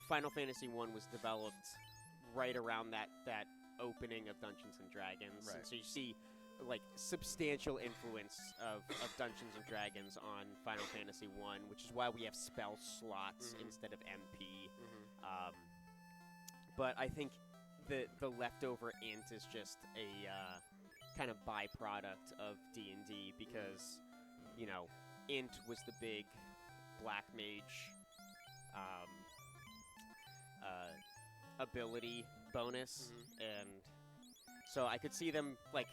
Final Fantasy 1 was developed right around that opening of Dungeons and Dragons. Right. And so you see like substantial influence of Dungeons and Dragons on Final Fantasy 1, which is why we have spell slots instead of MP. But I think the leftover int is just a kind of byproduct of D&D because, you know, int was the big black mage ability bonus, and so I could see them like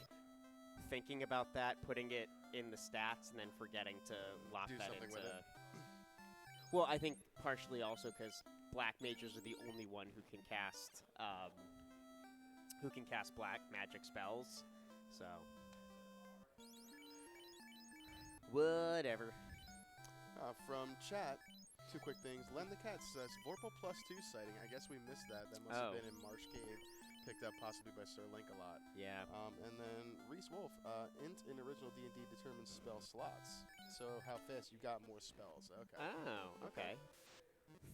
thinking about that, putting it in the stats, and then forgetting to lock Do that something into. with it. Well, I think partially also because black mages are the only one who can cast black magic spells. So whatever. From chat, 2 quick things. Len the Cat says Vorpal +2 sighting. I guess we missed that. That must have been in Marsh Cave, picked up possibly by SirLinkalot. Yeah. And then Reese Wolf, int in original D&D determines spell slots. So how fast you got more spells. Okay. Oh, okay.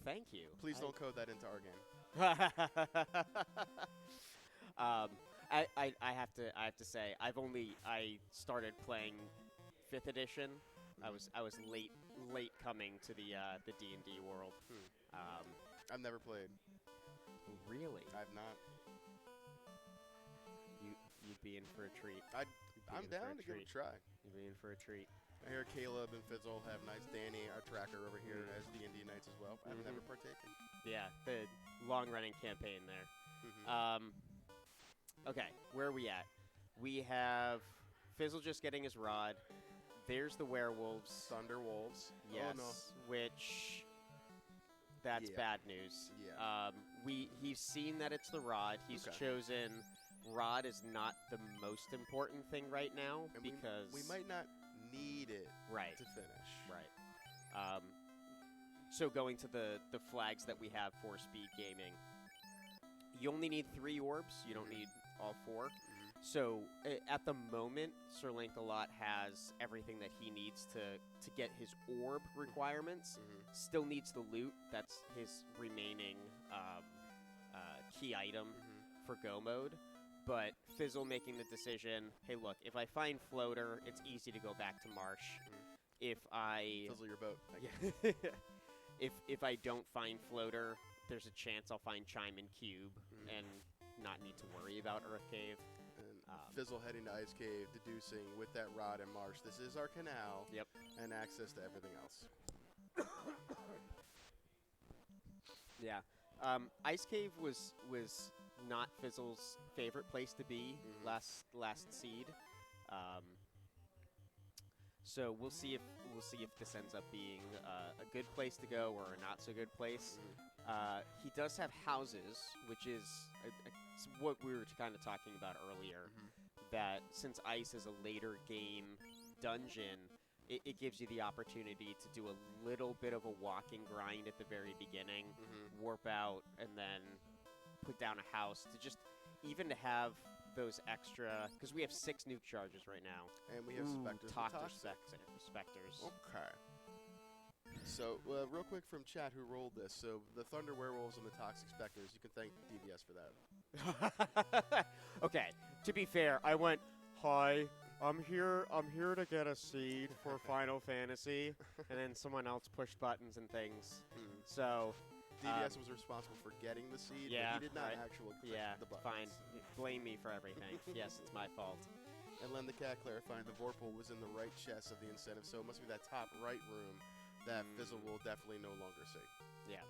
Thank you. Please don't code that into our game. I have to say I started playing 5th edition. I was late coming to the D&D world. I've never played. Really? I've not. You'd be in for a treat. I'm down to give it a try. You'd be in for a treat. I hear Caleb and Fizzle have nice. Danny, our tracker over here, has D&D nights as well. I've never partaken. Yeah, the long-running campaign there. Okay, where are we at? We have Fizzle just getting his rod. There's the werewolves. Thunderwolves. Yes, Oh, no. which that's bad news. Yeah. He's seen that it's the rod. He's chosen rod is not the most important thing right now And because we might not need it to finish. Right. So going to the flags that we have for SpeedGaming, you only need 3 orbs. You don't need all 4. So at the moment, SirLinkalot has everything that he needs to get his orb requirements. Still needs the loot. That's his remaining key item for Go mode. But Fizzle making the decision, hey, look, if I find Floater, it's easy to go back to Marsh. If I... Fizzle your boat. If I don't find Floater, there's a chance I'll find Chime and Cube and not need to worry about Earth Cave. And Fizzle heading to Ice Cave, deducing with that rod and Marsh. This is our canal. Yep. And access to everything else. Yeah. Ice Cave was not Fizzle's favorite place to be last seed. So we'll see if this ends up being a good place to go or a not so good place. He does have houses, which is what we were kind of talking about earlier. That since Ice is a later game dungeon, it gives you the opportunity to do a little bit of a walking grind at the very beginning, warp out, and then put down a house to just even to have those extra, because we have 6 nuke charges right now. And we have Spectres. Spectres. Okay. So, real quick from chat who rolled this. So, the Thunder Werewolves and the Toxic Spectres, you can thank DBS for that. Okay, to be fair, I went, hi, I'm here to get a seed for Final Fantasy, and then someone else pushed buttons and things. So... DBS was responsible for getting the seed, but he did not actually click the buttons. Fine. Blame me for everything. Yes, it's my fault. And Len the Cat clarifying the Vorpal was in the right chest of the incentive, so it must be that top right room that Fizzle will definitely no longer see. Yeah.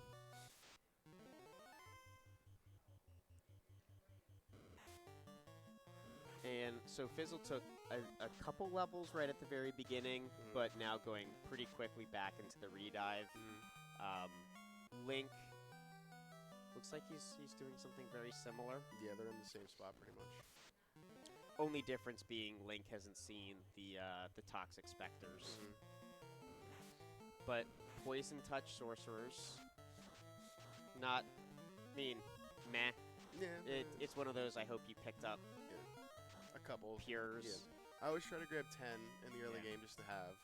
And so Fizzle took a couple levels right at the very beginning, but now going pretty quickly back into the redive. Link looks like he's doing something very similar. Yeah, they're in the same spot pretty much. Only difference being Link hasn't seen the Toxic Spectres. But Poison Touch Sorcerers, not, I mean, meh. Yeah. It's one of those I hope you picked up. Yeah. A couple. Pures. Yeah. I always try to grab 10 in the early game just to have.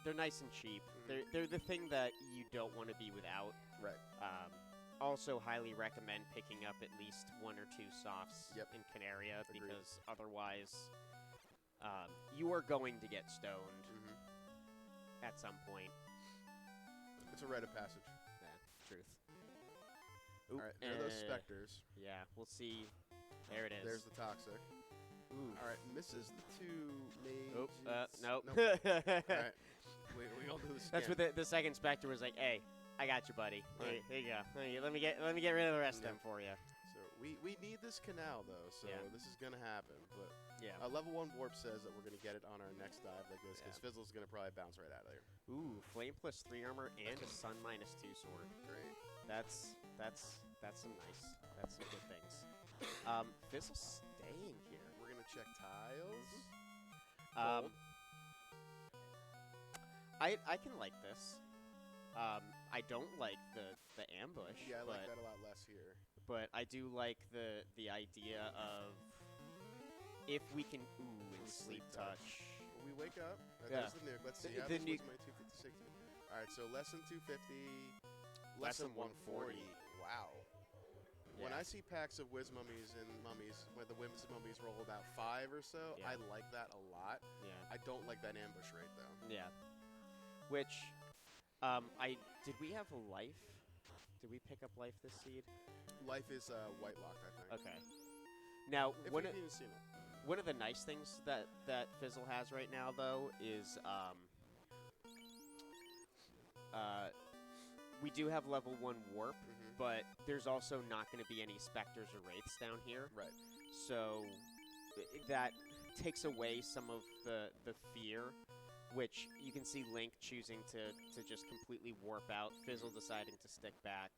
They're nice and cheap. They're the thing that you don't want to be without. Right. also highly recommend picking up at least 1 or 2 softs Yep. in Canaria Agreed. because otherwise you are going to get stoned at some point. It's a rite of passage. Yeah, truth. All right, there are those specters. Yeah, we'll see. There it is. There's the toxic. Ooh. All right, misses the 2 mages. Oh, nope. All right, we all do this That's again. what the second specter was like. Hey, I got you, buddy. Right. Here you go. Let me get rid of the rest of them for you. So we need this canal though, so this is gonna happen. But Yeah. level 1 warp says that we're gonna get it on our next dive like this because Fizzle's gonna probably bounce right out of there. Ooh, flame plus 3 armor and a sun minus 2 sword. Great. That's some good things. Fizzle's staying here. We're gonna check tiles. Um, I can like this. I don't like the ambush. Yeah, I but, like that a lot less here. But I do like the idea of if we can and sleep touch. We wake up. Yeah. There's the nuke. Let's see. The How this nuke. was my 256. All right, so less than 250. Less than 140. Wow. When Yeah. I see packs of Wiz Mummies and Mummies, where the Wiz Mummies roll about 5 or so, Yeah. I like that a lot. Yeah. I don't like that ambush rate, though. Yeah. Which, did we have a life? Did we pick up life this seed? Life is white locked, I think. Okay. Now, If one we've of, even seen it. one of the nice things that Fizzle has right now, though, is we do have level 1 warp, but there's also not going to be any specters or wraiths down here. Right. So that takes away some of the fear, which you can see Link choosing to just completely warp out, Fizzle deciding to stick back,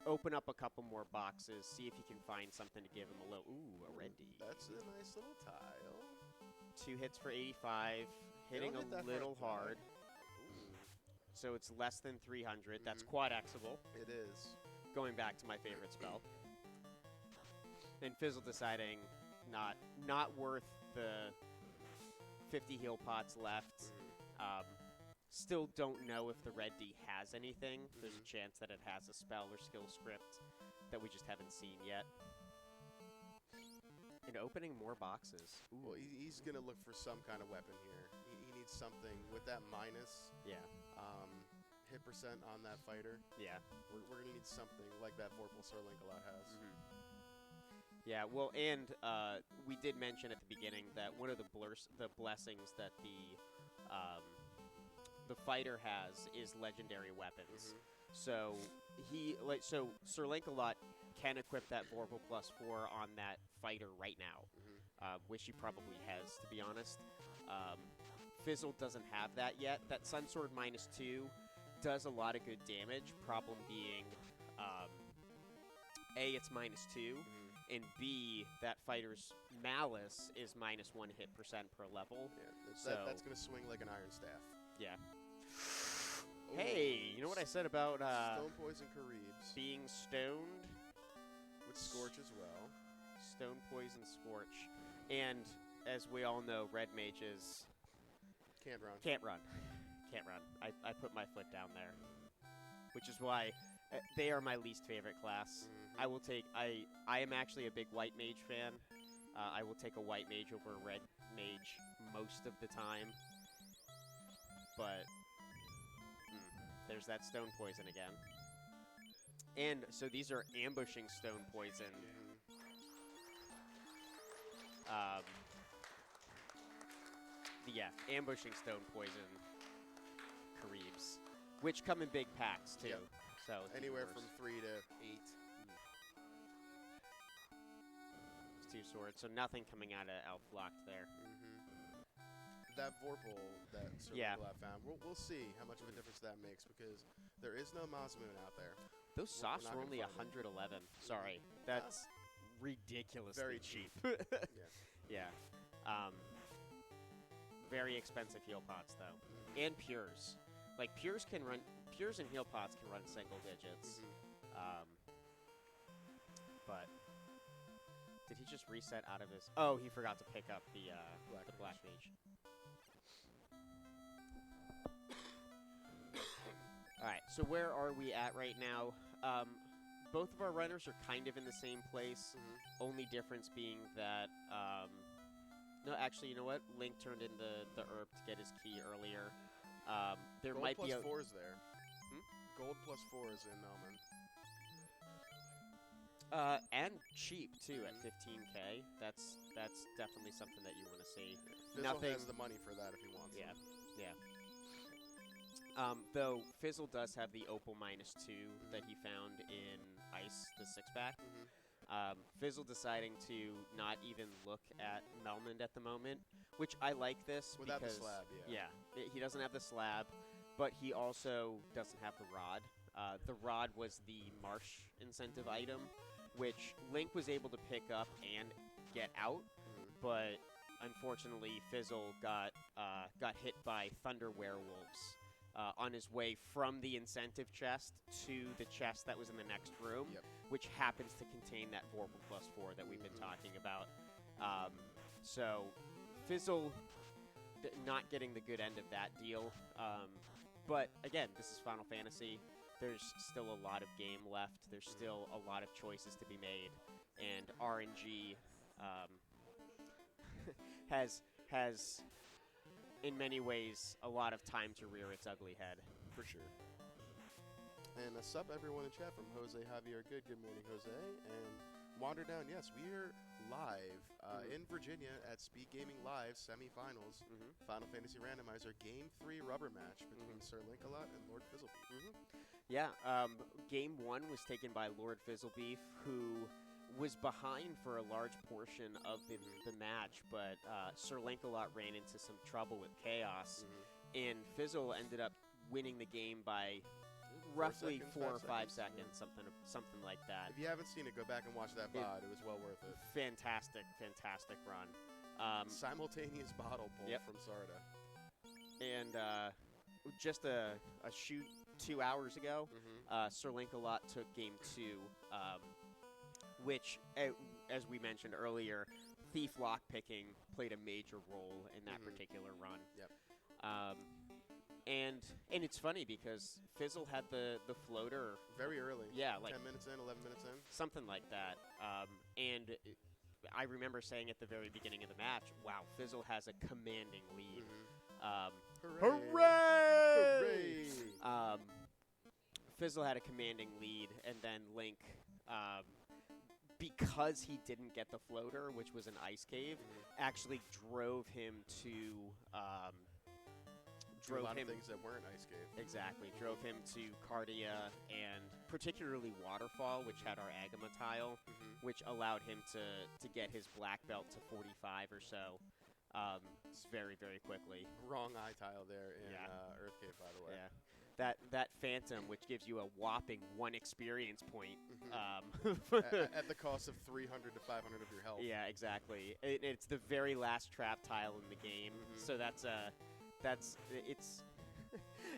open up a couple more boxes, see if you can find something to give him a little, ooh, a red D. That's a nice little tile. 2 hits for 85, hitting They don't hit a that little far. hard. Ooh. So it's less than 300. That's quad Xable. It is. Going back to my favorite spell. And Fizzle deciding not worth the 50 heal pots left. Still don't know if the red D has anything. There's a chance that it has a spell or skill script that we just haven't seen yet. And opening more boxes. Ooh. Well, he's going to look for some kind of weapon here. He needs something with that minus. Yeah. Hit percent on that fighter. Yeah. We're going to need something like that Vorpal SirLinkalot has. Yeah, well, and we did mention at the beginning that one of the blessings that the fighter has is legendary weapons. So SirLinkalot can equip that Vorpal +4 on that fighter right now, which he probably has, to be honest. Fizzle doesn't have that yet. That Sun Sword -2 does a lot of good damage. Problem being, A, it's -2. And B, that fighter's malice is -1 hit percent per level. Yeah, that's going to swing like an iron staff. Yeah. Ooh. Hey, you know what I said about Stone Poison Karibs. being stoned? With Scorch as well. Stone Poison Scorch. And as we all know, red mages Can't run. can't run. Can't run. I put my foot down there. Which is why they are my least favorite class. I will take. I am actually a big white mage fan. I will take a white mage over a red mage most of the time. But there's that stone poison again. And so these are ambushing stone poison. Yeah, ambushing stone poison Karibs, which come in big packs too. Yep. So Anywhere from 3 to 8. It's 2 swords, so nothing coming out of Elf Locked there. That Vorpal that SirLinkalot found, we'll see how much of a difference that makes because there is no Mazmoon out there. Those softs not were gonna only find them. 111. Sorry, that's ridiculously Very cheap. Yeah. Yeah. Very expensive heal pots though, and pures. Like pures and heal pots can run single digits. But did he just reset out of his? Oh, he forgot to pick up the black mage. All right, so where are we at right now? both of our runners are kind of in the same place. Only difference being that, no, actually, you know what? Link turned in the herb to get his key earlier. There Gold might plus be a 4 is there. Gold plus 4 is in Melman. And cheap too at 15K. That's definitely something that you want to see. Fizzle has the money for that if he wants. Yeah, yeah. Though Fizzle does have the Opal -2 that he found in Ice, the 6-pack. Fizzle deciding to not even look at Melmond at the moment, which I like this without because the slab. he doesn't have the slab, but he also doesn't have the rod. The rod was the marsh incentive item, which Link was able to pick up and get out, but unfortunately Fizzle got hit by Thunder Werewolves on his way from the incentive chest to the chest that was in the next room, which happens to contain that Vorpal +4 that we've been talking about. So Fizzle not getting the good end of that deal. But again, this is Final Fantasy. There's still a lot of game left. There's still a lot of choices to be made, and RNG has in many ways a lot of time to rear its ugly head. For sure. And a sup everyone in chat from Jose Javier Good. Good morning, Jose. And Wander Down, yes, we are live in Virginia at SpeedGaming Live Semifinals. Final Fantasy Randomizer Game 3 rubber match between SirLinkalot and Lord Fizzlebeef. Yeah, Game 1 was taken by Lord Fizzlebeef, who was behind for a large portion of the match, but SirLinkalot ran into some trouble with Chaos, and Fizzle ended up winning the game by roughly 4 or 5 seconds, something like that. If you haven't seen it, go back and watch that VOD. It was well worth it. Fantastic run. Simultaneous bottle pull from Sarda. And just a shoot 2 hours ago, SirLinkalot took Game 2, which, as we mentioned earlier, Thief lockpicking played a major role in that particular run. And it's funny because Fizzle had the floater very early. Yeah, like 10 minutes in, 11 minutes in. Something like that. And I remember saying at the very beginning of the match, wow, Fizzle has a commanding lead. Hooray! Fizzle had a commanding lead, and then Link, because he didn't get the floater, which was an ice cave, actually drove him to a lot of things that weren't ice cave. Exactly. Drove him to Cardia and particularly Waterfall, which had our Agama tile, which allowed him to get his black belt to 45 or so very, very quickly. Wrong eye tile there in Earth Cave, by the way. Yeah. That Phantom, which gives you a whopping 1 experience point. At the cost of 300 to 500 of your health. Yeah, exactly. It's the very last trap tile in the game, so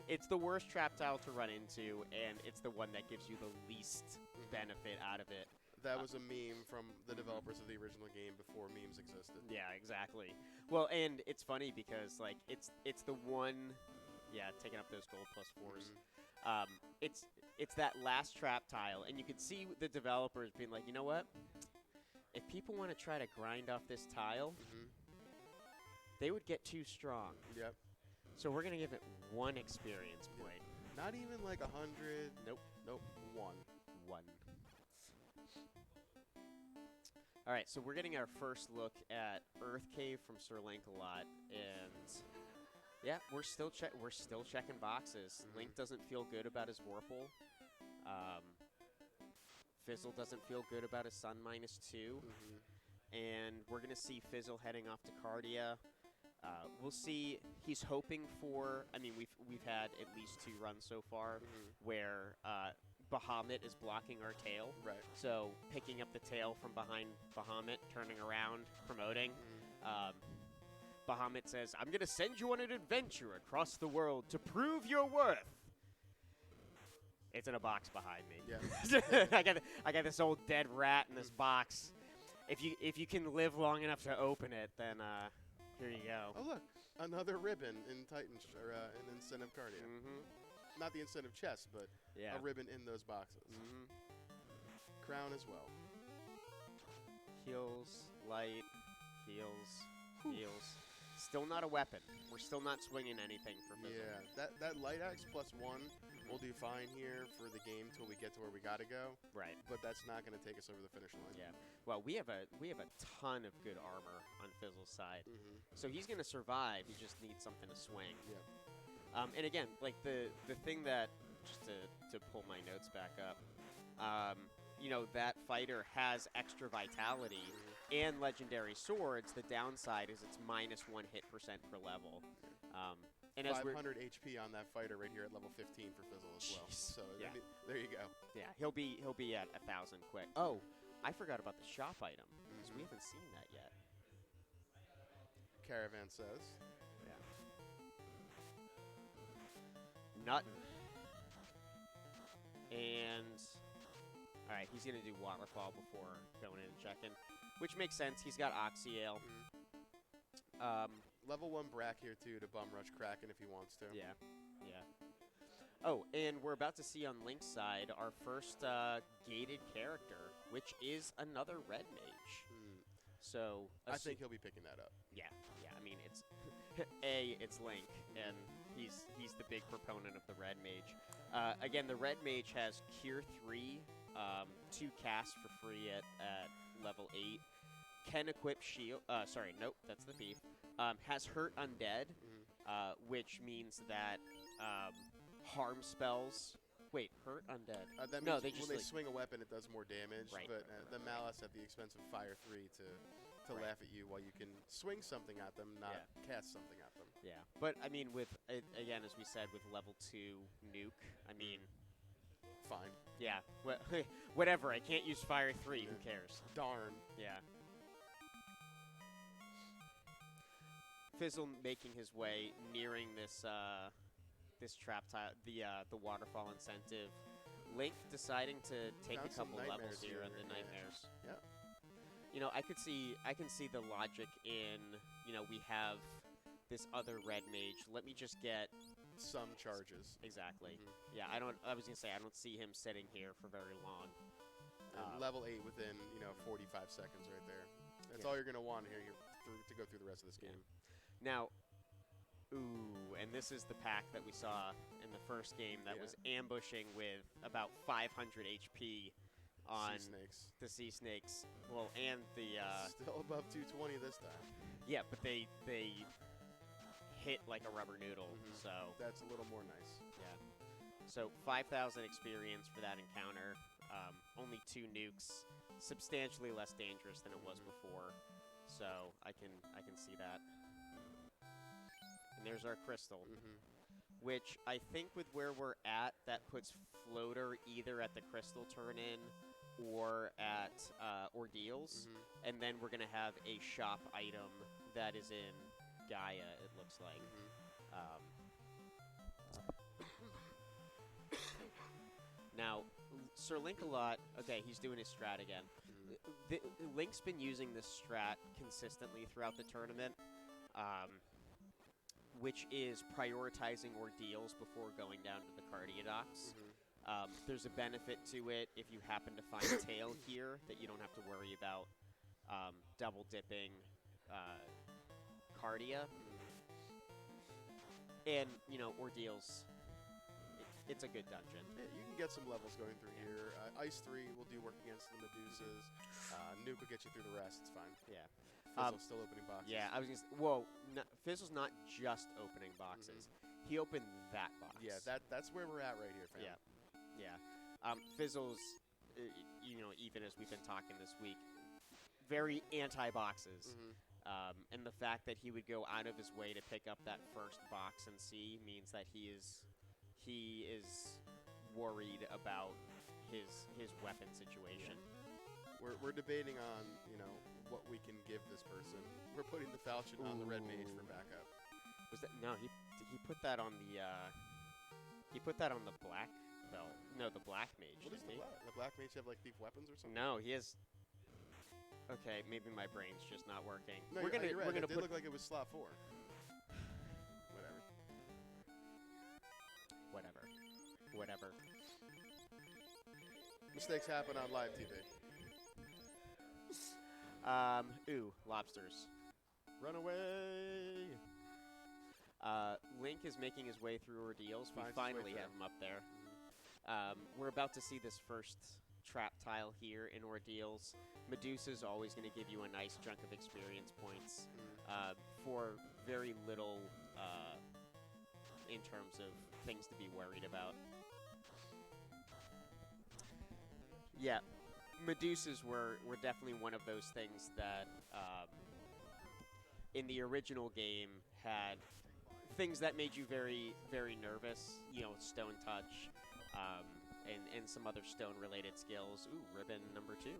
it's the worst trap tile to run into, and it's the one that gives you the least benefit out of it. That was a meme from the developers of the original game before memes existed. Yeah, exactly. Well, and it's funny because like it's the one, taking up those gold +4s. It's that last trap tile, and you could see the developers being like, you know what? If people want to try to grind off this tile, they would get too strong. Yep. So we're gonna give it 1 experience point. Not even like 100. Nope. 1. All right, so we're getting our first look at Earth Cave from SirLinkalot, and yeah, we're still checking boxes. Link doesn't feel good about his Vorpal. Fizzle doesn't feel good about his Sun -2, and we're gonna see Fizzle heading off to Cardia. We'll see. He's hoping for. I mean, we've had at least 2 runs so far where Bahamut is blocking our tail. Right. So picking up the tail from behind Bahamut, turning around, promoting. Bahamut says, "I'm gonna send you on an adventure across the world to prove your worth." It's in a box behind me. Yeah. I got this old dead rat in this box. If you can live long enough to open it, then here you go. Oh look, another ribbon in Titan or in incentive Cardia. Not the incentive chest, but a ribbon in those boxes. down as well. Heals, light, heals, heals. Still not a weapon. We're still not swinging anything for Fizzle. Yeah, that light axe +1 will do fine here for the game till we get to where we gotta go. Right. But that's not going to take us over the finish line. Yeah. Well, we have a ton of good armor on Fizzle's side, so he's gonna survive. He just needs something to swing. Yeah. And again, like the thing that just to pull my notes back up, you know, that fighter has extra vitality and legendary swords. The downside is it's -1 hit % per level. And as 500 HP on that fighter right here at level 15 for Fizzle as well. So Yeah. there you go. Yeah, he'll be at 1,000 quick. Oh, I forgot about the shop item because we haven't seen that yet. Caravan says. Yeah. Nuttin. And all right, he's gonna do waterfall before going in and checking, which makes sense. He's got Oxyale. Level 1 Brack here too to bum rush Kraken if he wants to. Yeah, yeah. Oh, and we're about to see on Link's side our first gated character, which is another red mage. So I think he'll be picking that up. Yeah, yeah. I mean, it's it's Link, and he's the big proponent of the red mage. Again, the red mage has Cure 3, 2 casts for free at level 8. Can equip shield. Sorry, nope, that's the thief. Has Hurt Undead, which means that harm spells. Wait, Hurt Undead. That means no, they just when they swing a weapon, it does more damage. Right, but right, the Malice at the expense of Fire 3 to laugh at you while you can swing something at them, not cast something at them. Yeah, but I mean, with again, as we said, with level 2 nuke, I mean, fine. Yeah, whatever. I can't use Fire 3. Who cares? Darn. Yeah. Fizzle making his way, nearing this this trap tile, the waterfall incentive. Link deciding to take Found a couple some levels nightmares here on here, the yeah. nightmares. Yeah. You know, I can see the logic in, you know, we have this other red mage. Let me just get some charges. Exactly. Yeah, I was gonna say I don't see him sitting here for very long. And level 8 within 45 seconds right there. That's all you're gonna want here to go through the rest of this game. Now, ooh, and this is the pack that we saw in the first game that was ambushing with about 500 HP on the sea snakes. Well, and the still above 220 this time. Yeah, but they hit like a rubber noodle. So that's a little more nice. Yeah. So 5,000 experience for that encounter. Only 2 nukes, substantially less dangerous than it was before. So I can see that. And there's our crystal, which I think with where we're at, that puts Floater either at the crystal turn-in or at Ordeals. And then we're going to have a shop item that is in Gaia, it looks like. Now, SirLinkalot, okay, he's doing his strat again. Link's been using this strat consistently throughout the tournament, which is prioritizing Ordeals before going down to the Cardiadocs. There's a benefit to it if you happen to find Tail here, that you don't have to worry about double dipping Cardia. And, you know, Ordeals, it's a good dungeon. Yeah, you can get some levels going through here. Ice 3 will do work against the Medusas. Nuke will get you through the rest. It's fine. Yeah. Fizzle's still opening boxes. Yeah, I was gonna say, whoa, Fizzle's not just opening boxes. He opened that box. Yeah, that's where we're at right here, fam. Yeah. Fizzle's, you know, even as we've been talking this week, very anti-boxes. And the fact that he would go out of his way to pick up that first box and see means that he is worried about his weapon situation. We're debating on, you know, what we can give this person. We're putting the Falchion on the red mage for backup. Was that no? He put that on the black belt. No, the black mage. What is the black mage have like thief weapons or something? No, he has. Okay, maybe my brain's just not working. No, we're gonna it did put look like it was slot 4. Whatever. Mistakes happen on live TV. Ooh, lobsters. Run away! Link is making his way through ordeals. We Finds his way finally through. have him up there. We're about to see this first trap tile here in ordeals. Medusa's always going to give you a nice chunk of experience points for very little in terms of things to be worried about. Yeah, Medusas were definitely one of those things that in the original game had things that made you very, very nervous. You know, Stone Touch and some other stone-related skills. Ooh, ribbon number 2.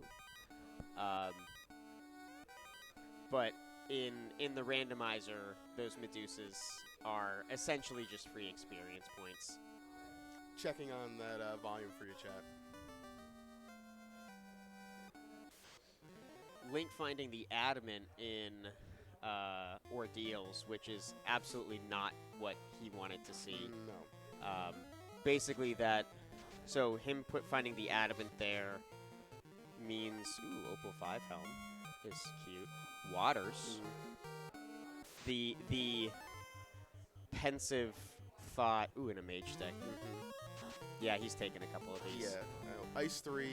But in the randomizer, those Medusas are essentially just free experience points. Checking on that volume for your chat. Link finding the adamant in ordeals, which is absolutely not what he wanted to see. No. Basically that, so him finding the adamant there means, ooh, Opal 5 helm is cute. Waters. The pensive thought, ooh, and a mage deck. Yeah, he's taken a couple of these. Yeah, Ice 3,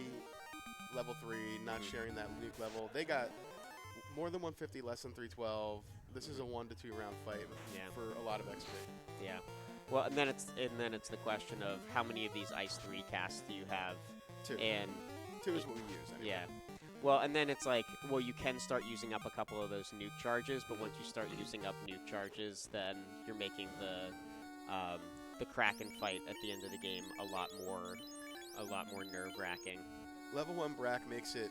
level 3, not sharing that nuke level. They got more than 150, less than 312. This is a 1 to 2 round fight for a lot of XP. Yeah. Well, and then it's the question of how many of these Ice 3 casts do you have? 2. And 2 is what we use anyway. Yeah. Well, and then it's like, well, you can start using up a couple of those nuke charges, but once you start using up nuke charges, then you're making the Kraken fight at the end of the game a lot more nerve-wracking. Level 1 Brack makes it,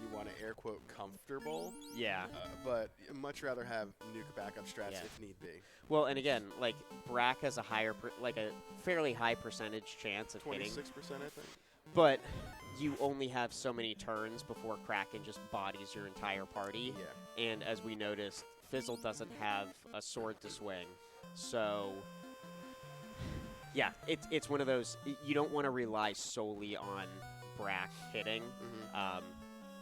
you want to air quote, comfortable. Yeah. But I'd much rather have nuke backup strats if need be. Well, and again, like, Brack has a a fairly high percentage chance of 26%, hitting. I think. But you only have so many turns before Kraken just bodies your entire party. Yeah. And as we noticed, Fizzle doesn't have a sword to swing. So, yeah, it's one of those, you don't want to rely solely on Brack hitting.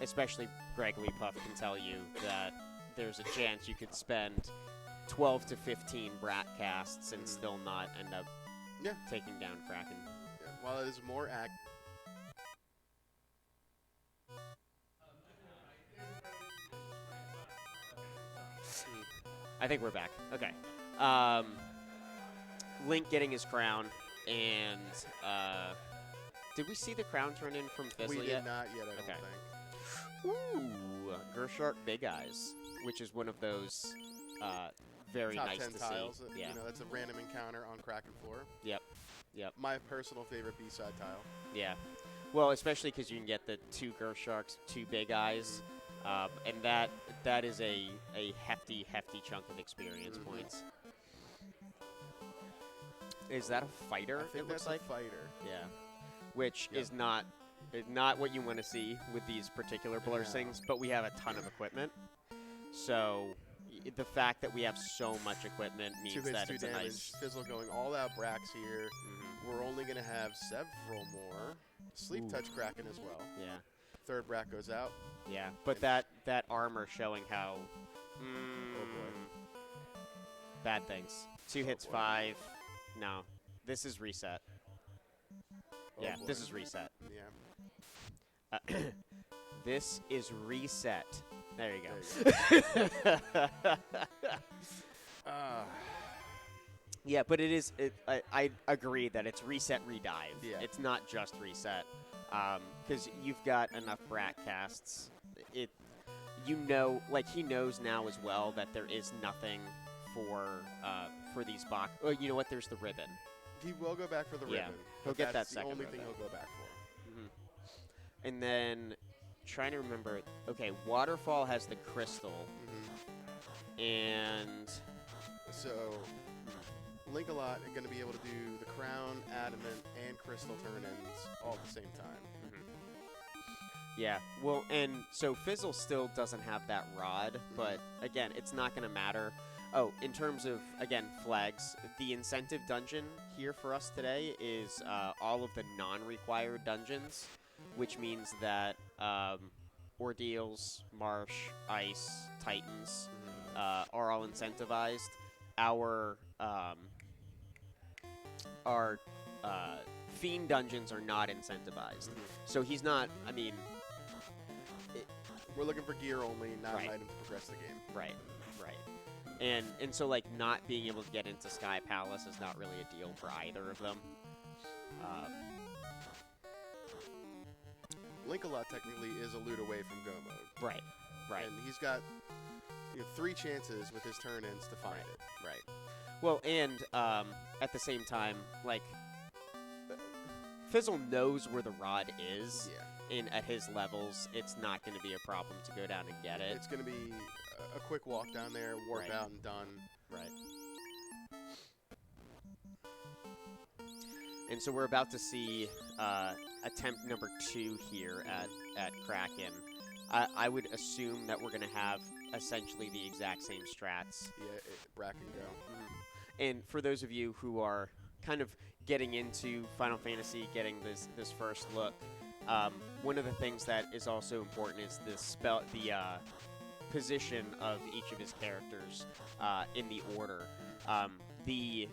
Especially Greg Leapuff can tell you that there's a chance you could spend 12 to 15 Brack casts and still not end up taking down Kraken. Yeah. While it is more I think we're back. Okay. Link getting his crown, and did we see the crown turn in from Fizzle We yet? did not yet, I don't think. Ooh, Gershark Big Eyes, which is one of those very Top nice 10 to tiles. see. Yeah. You know, that's a random encounter on Kraken floor. Yep. My personal favorite B-side tile. Yeah. Well, especially because you can get the 2 Gersharks, 2 Big Eyes, and that is a hefty chunk of experience points. Is that a fighter? I think it looks that's like a fighter. Yeah. Which is not what you want to see with these particular blessings, but we have a ton of equipment. So the fact that we have so much equipment means 2 hits, that 2 it's a damage. nice. Fizzle going all out Bracks here. We're only going to have several more. Sleep Touch Kraken as well. Yeah. 3rd Brack goes out. Yeah. But that armor showing how. Oh boy. Bad things. 2 hits, 5. No. This is reset. Yeah, boy. this is reset. Yeah. This is reset. There you go. Yeah, but it is. I agree that it's reset, redive. Yeah. It's not just reset, because you've got enough Brat casts. You know, like he knows now as well that there is nothing for these box. Oh, you know what? There's the ribbon. He will go back for the ribbon. He'll get that second That's the only ribbon. thing he'll go back for. And then, trying to remember. Okay, Waterfall has the crystal, and So, Linkalot are going to be able to do the crown, adamant, and crystal turn-ins all at the same time. yeah. Well, and so Fizzle still doesn't have that rod, but again, it's not going to matter. Oh, in terms of, again, flags, the incentive dungeon here for us today is all of the non-required dungeons. which means that Ordeals, Marsh, Ice, Titans are all incentivized. Our Fiend dungeons are not incentivized. So he's not, I mean... We're looking for gear only, not Right. an item to progress the game. Right, right. And so, like, not being able to get into Sky Palace is not really a deal for either of them. Linkalot technically is a loot away from go mode. Right, right. And he's got 3 chances with his turn-ins to find it. Right. Well, and at the same time, like, Fizzle knows where the rod is. Yeah. And at his levels, it's not going to be a problem to go down and get it. It's going to be a quick walk down there, warp out and done. Right. And so we're about to see attempt number 2 here at Kraken. I would assume that we're going to have essentially the exact same strats. Yeah, Bracken go. And for those of you who are kind of getting into Final Fantasy, getting this first look, one of the things that is also important is the position of each of his characters in the order. Jeez.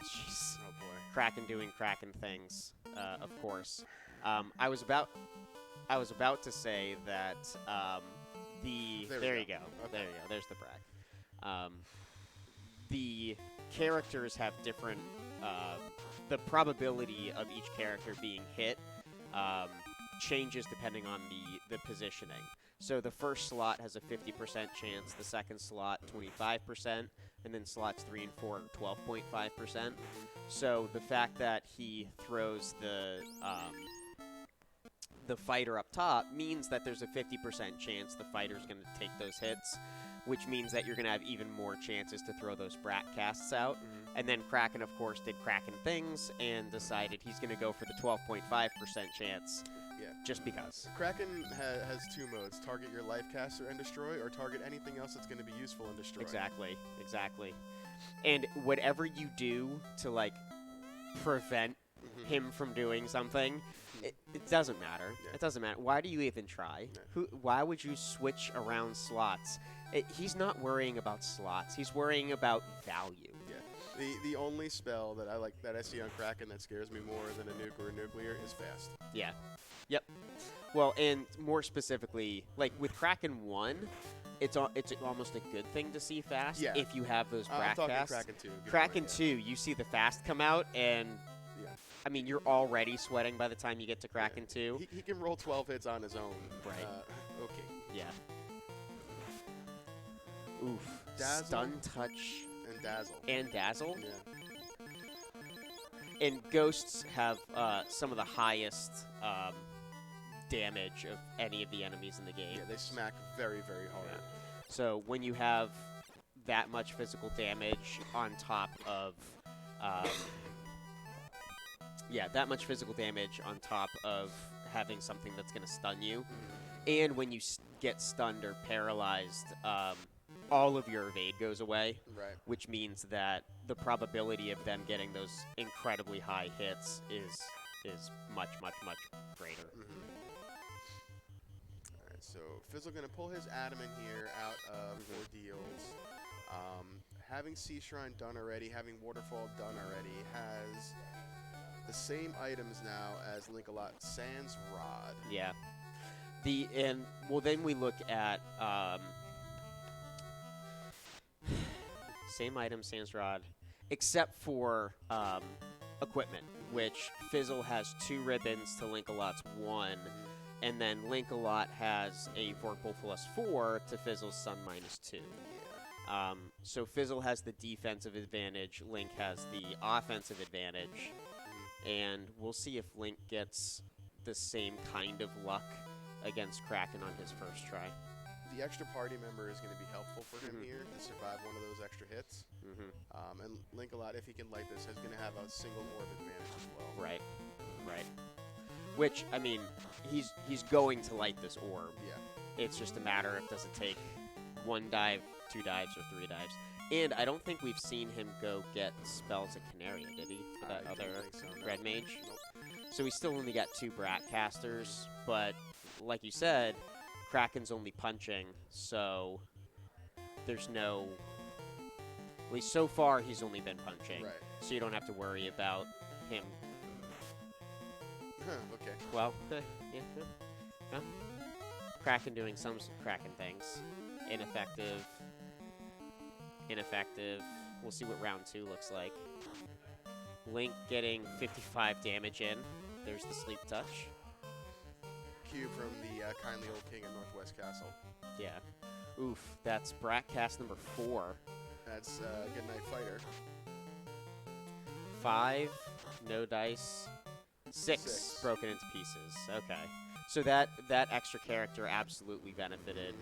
Oh boy. Kraken doing Kraken things, of course. I was about to say that there you go. Okay. There you go. There's the brag. The characters have different. The probability of each character being hit changes depending on the positioning. So the first slot has a 50% chance, the second slot 25%, and then slots 3 and 4 12.5%. So the fact that he throws the fighter up top means that there's a 50% chance the fighter's going to take those hits, which means that you're going to have even more chances to throw those brat casts out. And then Kraken, of course, did Kraken things and decided he's going to go for the 12.5% chance. Yeah. Just because. Kraken has 2 modes: target your life caster and destroy, or target anything else that's going to be useful and destroy. Exactly, exactly. And whatever you do to, like, prevent him from doing something, it doesn't matter. Yeah. It doesn't matter. Why do you even try? Yeah. Why would you switch around slots? He's not worrying about slots. He's worrying about value. Yeah. The only spell that I see on Kraken that scares me more than a nuke or a nuclear is fast. Yeah. Yep. Well, and more specifically, like with Kraken 1, it's almost a good thing to see fast if you have those I'm talking casts. Kraken 2. Kraken 2, you see the fast come out, and I mean, you're already sweating by the time you get to Kraken 2. He can roll 12 hits on his own. Right. Okay. Yeah. Oof. Dazzle. Stun, touch, And Dazzle. and dazzle. Yeah. And ghosts have some of the highest damage of any of the enemies in the game. Yeah, they smack very, very hard. Yeah. So when you have that much physical damage on top of, that much physical damage on top of having something that's going to stun you, and when you get stunned or paralyzed, all of your evade goes away, Right. which means that the probability of them getting those incredibly high hits is much, much, much greater. Alright, so Fizzle going to pull his Adam in here out of Ordeals. Having Sea Shrine done already, having Waterfall done already, has the same items now as Linkalot Sans Rod. Yeah. Then we look at same item, Sans Rod, except for equipment, which Fizzle has 2 ribbons to Linkalot's 1, and then Linkalot has a Vorpal plus 4 to Fizzle's Sun minus 2. So Fizzle has the defensive advantage, Link has the offensive advantage, and we'll see if Link gets the same kind of luck against Kraken on his first try. The extra party member is going to be helpful for him here to survive one of those extra hits. And Linkalot, if he can light this, is going to have a single orb advantage as well. Right, right. Which, I mean, he's going to light this orb. Yeah. It's just a matter of does it take 1 dive, 2 dives, or 3 dives. And I don't think we've seen him go get spells at Canaria, did he? For that other don't think so, no. red mage? Nope. So we still only got 2 Brat casters, but like you said, Kraken's only punching, so there's no... At least so far, he's only been punching. Right. So you don't have to worry about him. Okay. Well, yeah. Kraken doing some Kraken things. Ineffective. Ineffective. We'll see what round 2 looks like. Link getting 55 damage in. There's the sleep touch. Cue from the kindly old king of Northwest Castle. Yeah. Oof, that's Brat cast number 4. That's Good Night Fighter. 5, no dice. 6 broken into pieces. Okay. So that extra character absolutely benefited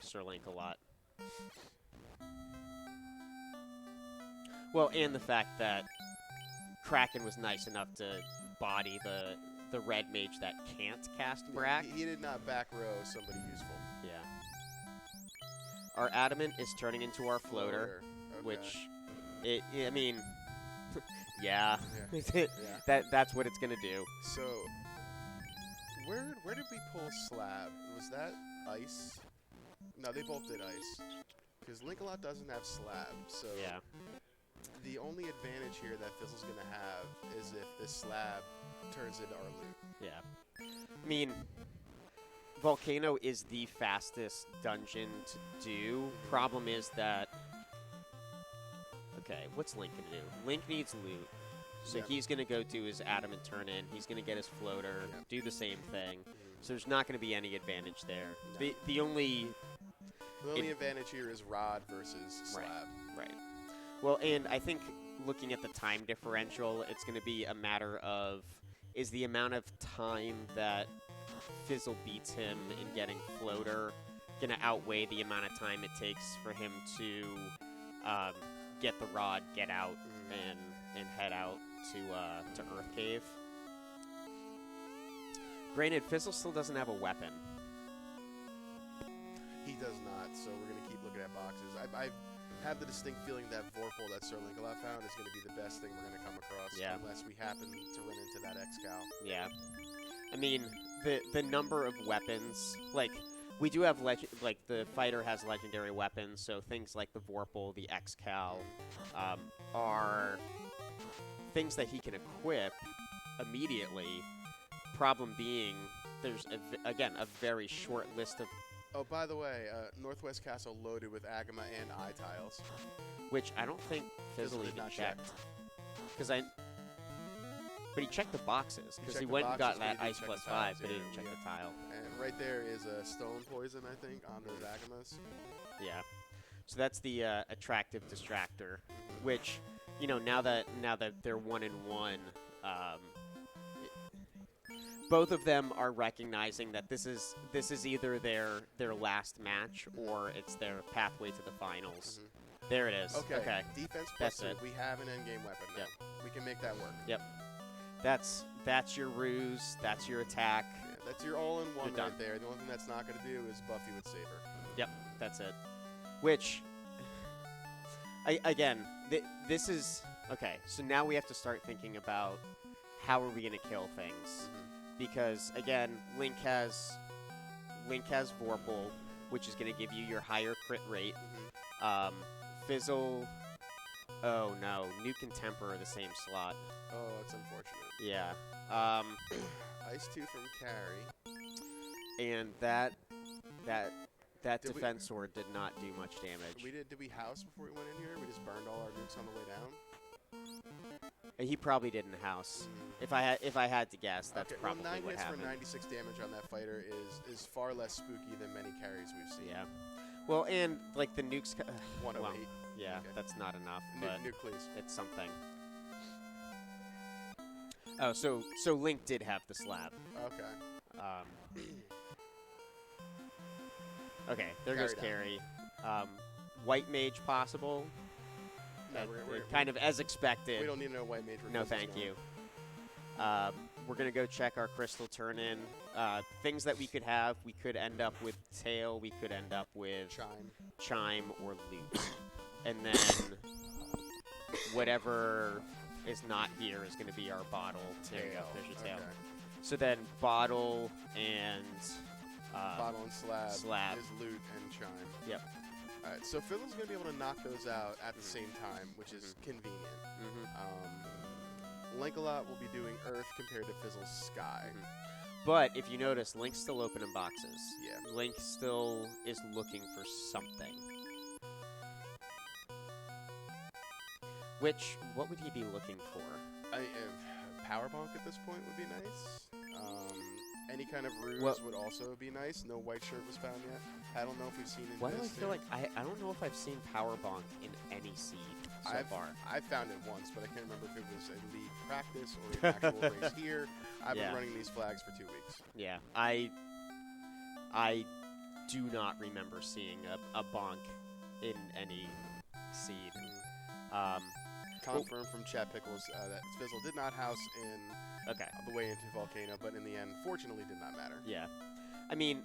SirLinkalot. Well, and the fact that Kraken was nice enough to body the red mage that can't cast Brack. He did not back row somebody useful. Yeah. Our Adamant is turning into our floater, Okay. which, I mean, yeah. Yeah. That's what it's gonna do. So, where did we pull Slab? Was that Ice? No, they both did Ice. Because Linkalot doesn't have Slab, so Yeah. the only advantage here that Fizzle's going to have is if this Slab turns into our loot. Yeah. I mean, Volcano is the fastest dungeon to do. Problem is that... Okay, what's Link going to do? Link needs loot. So Yep. he's going to go do his Adamant turn-in. He's going to get his floater, Yep. do the same thing. So there's not going to be any advantage there. No. The only... The only advantage here is Rod versus Slab. Right. Well, and I think looking at the time differential, it's going to be a matter of, is the amount of time that Fizzle beats him in getting floater going to outweigh the amount of time it takes for him to get the rod, get out, and head out to Earth Cave? Granted, Fizzle still doesn't have a weapon. He does not, so we're going to keep looking at boxes. I have the distinct feeling that Vorpal that SirLinkalot found is going to be the best thing we're going to come across, Yeah. unless we happen to run into that X-Cal. Yeah. I mean, the number of weapons, like, we do have, like, the fighter has legendary weapons, so things like the Vorpal, the X-Cal, are things that he can equip immediately. Problem being, there's, again, a very short list of... Oh, by the way, Northwest Castle loaded with Agama and eye tiles. Which I don't think Fizzle did even not checked. check. But he checked the boxes, because he checked the went and got boxes, but he that didn't Ice check plus the 5, tiles, but he yeah, didn't check yeah. the tile. And right there is a stone poison, I think, on those Agamas. Yeah. So that's the attractive distractor, which, you know, now that they're 1-1, both of them are recognizing that this is either their last match or it's their pathway to the finals. There it is. Okay. Defense That's plus 2. it. We have an endgame weapon now. Yep. We can make that work. Yep. That's your ruse. That's your attack. Yeah, that's your all-in-one You're done. right there. The only thing that's not going to do is buff you with Saber. Yep. That's it. Which, this is okay. So now we have to start thinking about how are we going to kill things. Because, again, Link has Vorpal, which is going to give you your higher crit rate. Fizzle... Oh, no. Nuke and Temper are the same slot. Oh, that's unfortunate. Yeah. Ice 2 from Carry. And that Did we- defense sword did not do much damage. Did we house before we went in here? We just burned all our nukes on the way down? He probably didn't house. If I had to guess, that's okay, probably well, 9 what hits happened. for 96 damage on that fighter is far less spooky than many carries we've seen. Yeah. Well, and, like, the nukes... 108. well, yeah, Okay. that's not enough, Nuke, but nuke, please. it's something. Oh, so Link did have the slab. Okay. Okay, there goes Carry Carry. White Mage possible. No, Kind of as expected. we don't need no white mage. No, thank you. We're going to go check our crystal turn-in. Things that we could have, we could end up with Tail, we could end up with Chime. or Loot. And then whatever is not here is going to be our Bottle. There you go. There's your tail. Okay. So then Bottle and Bottle and Slab. is Loot and Chime. Yep. All right, so Fizzle's going to be able to knock those out at the same time, which is convenient. Linkalot will be doing Earth compared to Fizzle's Sky. But if you notice, Link's still opening boxes. Yeah. Link still is looking for something. What would he be looking for? Power Bonk at this point would be nice. Any kind of ruse would also be nice. No white shirt was found yet. I don't know if we've seen it. Why do I feel like I don't know if I've seen Power Bonk in any seed so far. I found it once, but I can't remember if it was a league practice or an actual race here. I've been running these flags for 2 weeks. Yeah, I do not remember seeing a Bonk in any seed. Confirmed from Chat Pickles that Fizzle did not house in the way into Volcano, but in the end, fortunately, did not matter. Yeah. I mean,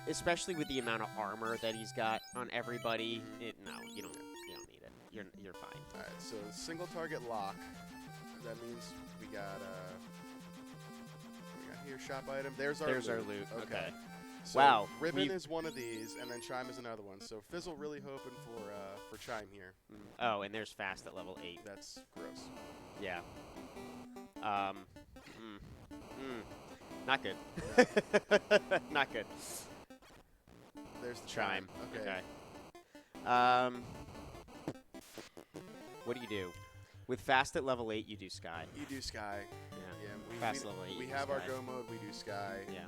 especially with the amount of armor that he's got on everybody, no, you don't need it. You're fine. All right, so single target lock. That means we got here shop item. There's our loot. Okay. So wow. Ribbon is one of these, and then Chime is another one. So Fizzle really hoping for Chime here. Oh, and there's Fast at level 8. That's gross. Yeah. Not good. Not good. There's the Chime. Okay. What do you do? With Fast at level 8, you do Sky. You do Sky. Yeah. Fast level 8. We have our Go mode. We do Sky. Yeah.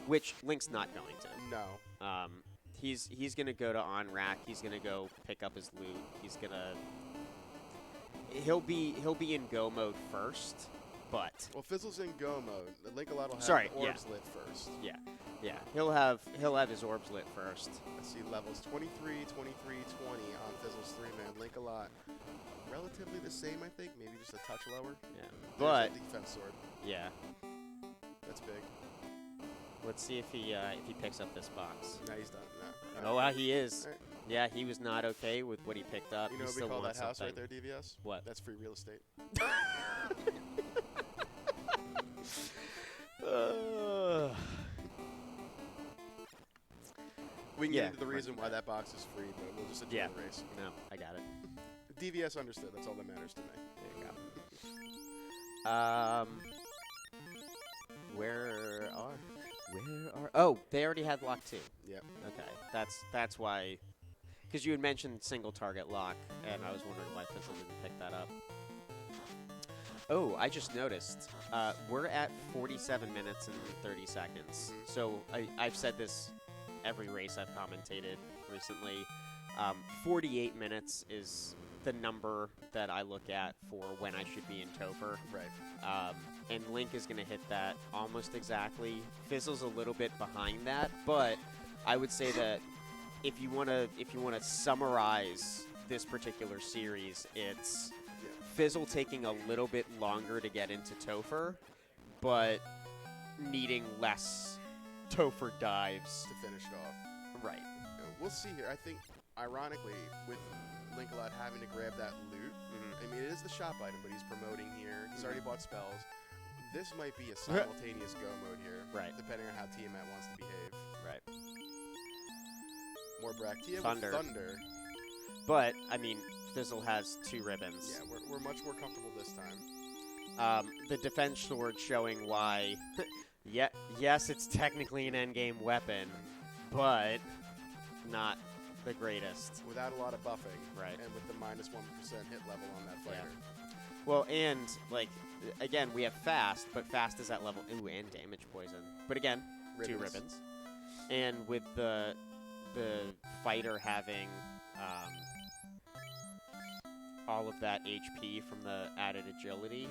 Which Link's not going to. No. He's gonna go to on rack. He's gonna go pick up his loot. He's gonna. He'll be in Go mode first, but. Well, Fizzle's in Go mode. Linkalot will have the orbs lit first. Yeah. Yeah. He'll have his orbs lit first. Let's see levels 23, 23, 20 on Fizzle's 3-man. Linkalot relatively the same, I think. Maybe just a touch lower. Yeah. There's But. a defense sword. Yeah. That's big. Let's see if he picks up this box. No, he's done. No. Oh, wow, he is. Right. Yeah, he was not okay with what he picked up. You know he what we still call that wants house something. right there, DVS? What? That's free real estate. We can get into the reason why that box is free, but we'll just adjourn the race. No, I got it. DVS understood. That's all that matters to me. There you go. Where are? Oh, they already had lock 2. Yep. Okay, that's why. Because you had mentioned single target lock, and I was wondering why Fizzle didn't pick that up. Oh, I just noticed. We're at 47 minutes and 30 seconds. So I've said this every race I've commentated recently. 48 minutes is the number that I look at for when I should be in Topher. Right. And Link is going to hit that almost exactly. Fizzle's a little bit behind that, but I would say that if you want to summarize this particular series, it's Fizzle taking a little bit longer to get into Topher, but needing less Topher dives to finish it off. Right. We'll see here. I think, ironically, with Linkalot having to grab that loot, I mean, it is the shop item, but he's promoting here. He's already bought spells. This might be a simultaneous go mode here, right? Depending on how Tiamat wants to behave. Right. More Bractea with Thunder. But, I mean, Fizzle has 2 ribbons. Yeah, we're much more comfortable this time. The defense sword showing why, yes, it's technically an endgame weapon, but not the greatest. Without a lot of buffing. Right. And with the -1% hit level on that fighter. Yeah. Well, and, like, again, we have Fast, but Fast is at level... Ooh, and Damage Poison. But again, 2 ribbons. And with the fighter having all of that HP from the added agility...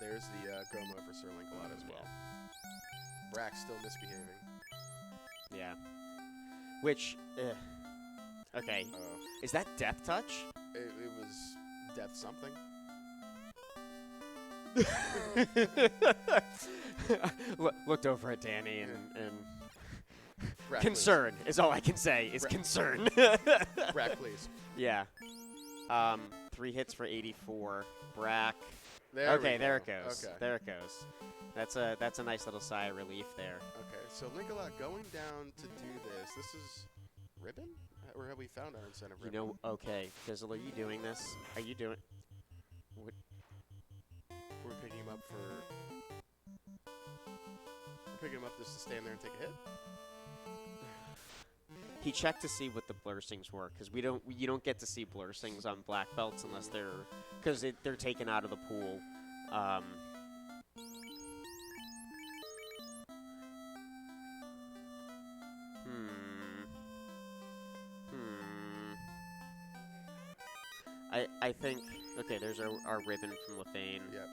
There's the go mode for SirLinkalot as well. Yeah. Brack's still misbehaving. Yeah. Which... okay. Is that Death Touch? It was Death something. Looked over at Danny and Brack, concern is all I can say is concern. Brack, please. Yeah. 3 hits for 84. Brack. There Okay, we there go. it goes. Okay. There it goes. That's a nice little sigh of relief there. Okay, so Linkalot going down to do this. This is ribbon? Or have we found our incentive ribbon? You know, okay, Fizzle, are you doing this? Are you doing... What? We're picking him up for... We're picking him up just to stand there and take a hit? He checked to see what the blursings were, because you don't get to see blursings on black belts unless they're taken out of the pool. I think, okay, there's our ribbon from Lefane. Yep.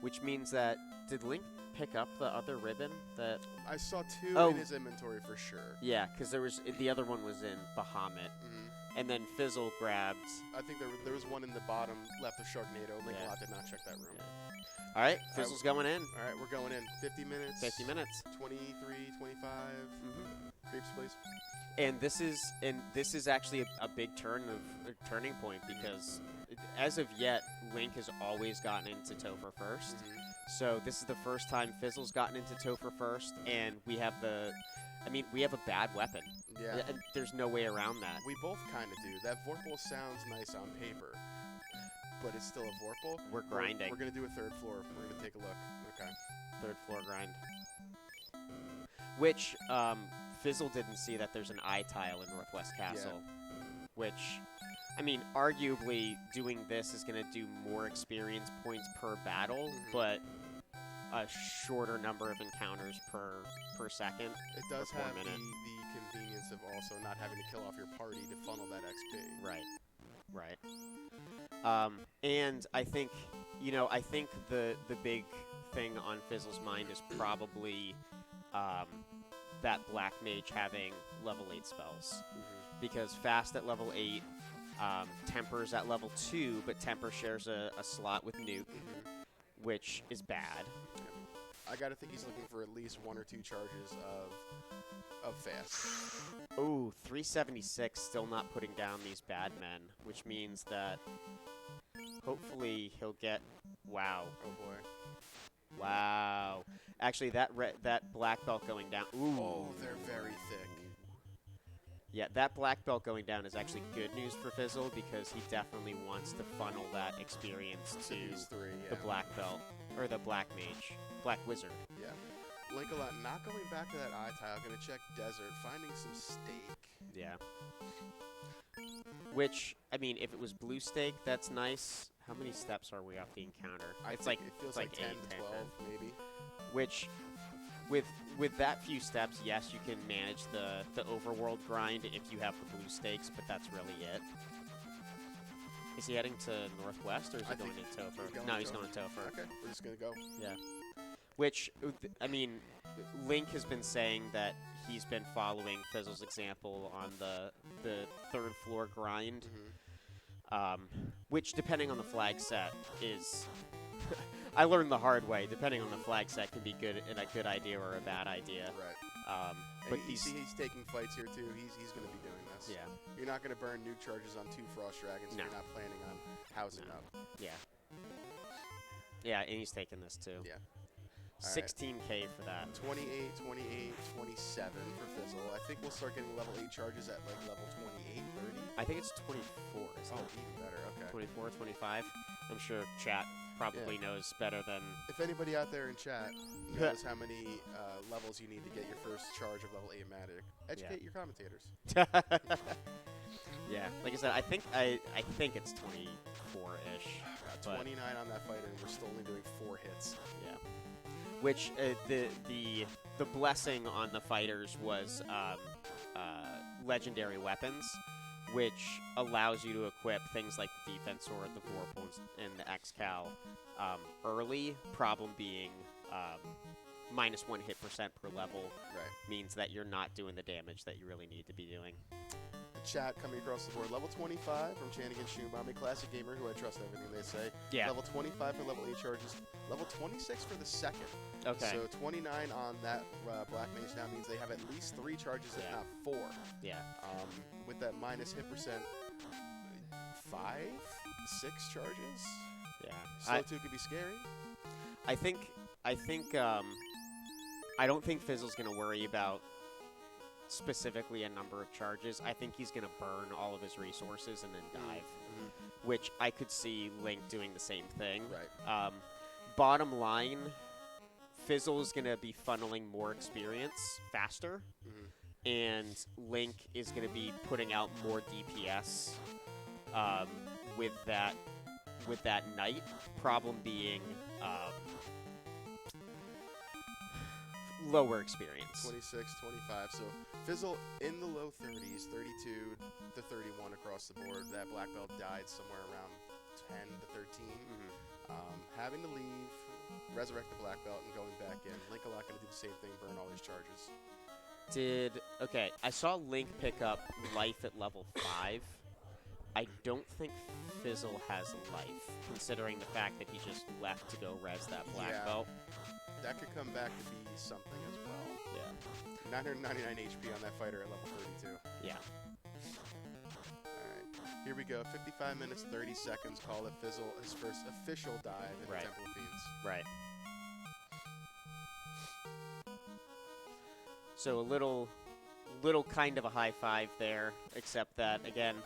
Which means that, did Link pick up the other ribbon that... I saw 2 Oh. in his inventory for sure. Yeah, because the other one was in Bahamut. And then Fizzle grabbed... I think there was one in the bottom left of Sharknado. Linkalot did not check that room. Yeah. All right, Fizzle's going in. All right, we're going in. 50 minutes. 50 minutes. 23, 25. Creeps, please. And this is actually a big turning point because as of yet, Link has always gotten into Topher first. So this is the first time Fizzle's gotten into Topher first, and we have a bad weapon. Yeah. There's no way around that. We both kind of do. That Vorpal sounds nice on paper, but it's still a Vorpal. We're grinding. We're going to do a 3rd floor. We're going to take a look. Okay. 3rd floor grind. Which, Fizzle didn't see that there's an eye tile in Northwest Castle. Which, I mean, arguably doing this is going to do more experience points per battle, but a shorter number of encounters per second. It does per have minute. the convenience of also not having to kill off your party to funnel that XP. Right. And I think, the big thing on Fizzle's mind is probably that Black Mage having level 8 spells. Because Fast at level 8, Temper's at level 2, but Temper shares a slot with Nuke, which is bad. I gotta think he's looking for at least 1 or 2 charges of Fast. Ooh, 376, still not putting down these bad men, which means that hopefully he'll get... Wow. Oh, boy. Wow. Actually, that black belt going down... Ooh. Oh, they're very thick. Yeah, that black belt going down is actually good news for Fizzle because he definitely wants to funnel that experience to these 3, the black belt, or the black mage, black wizard. Yeah. Linkalot not going back to that eye tile, gonna check desert, finding some steak. Yeah. Which, I mean, if it was blue steak, that's nice. How many steps are we off the encounter? It feels like 10 to 12, maybe. Which, with that few steps, yes, you can manage the overworld grind if you have the blue stakes, but that's really it. Is he heading to Northwest, or is he going to Topher? No, he's going to Topher. Okay, we're just gonna go. Yeah. Which, I mean, Link has been saying that he's been following Fizzle's example on the 3rd floor grind, which, depending on the flag set, is... I learned the hard way. Depending on the flag set, can be a good idea or a bad idea. Right. But he's taking fights here too. He's going to be doing this. Yeah. You're not going to burn nuke charges on 2 Frost Dragons. No. You're not planning on housing up. Yeah. Yeah, and he's taking this too. Yeah. 16K for that. 28, 28, 27 for Fizzle. I think we'll start getting level 8 charges at like level 28, 30. I think it's 24. Isn't it? Even better. Okay. 24, 25. I'm sure chat probably knows better than... If anybody out there in chat knows how many levels you need to get your first charge of level 8 magic, educate your commentators. Yeah, like I said, I think it's 24-ish. 29 on that fighter, and we're still only doing 4 hits. Yeah. Which the blessing on the fighters was legendary weapons, which allows you to equip things like the defense sword, the Vorpal, and the X-Cal early. Problem being -1 hit percent per level means that you're not doing the damage that you really need to be doing. The chat coming across the board. Level 25 from Chanigan Shumami, classic gamer who I trust everything they say. Yeah. Level 25 for level 8 charges. Level 26 for the second. Okay. So 29 on that Black Mage now means they have at least 3 charges, if not 4. Yeah. With that minus hit percent, 5? 6 charges. Yeah. Slow 2 could be scary. I don't think Fizzle's going to worry about specifically a number of charges. I think he's going to burn all of his resources and then dive, which I could see Link doing the same thing. Right. Bottom line, Fizzle is going to be funneling more experience faster, and Link is going to be putting out more DPS with that Knight. Problem being lower experience. 26, 25. So Fizzle in the low 30s, 32 to 31 across the board. That black belt died somewhere around 10 to 13. Having to leave, resurrect the black belt, and going back in. Linkalot going to do the same thing, burn all these charges. Okay, I saw Link pick up life at level 5. I don't think Fizzle has life, considering the fact that he just left to go res that black belt. That could come back to be something as well. Yeah. 999 HP on that fighter at level 32. Yeah. Alright, here we go. 55 minutes, 30 seconds. Call it Fizzle, his first official dive in the Temple of Fiends. Right. So a little kind of a high five there, except that, again,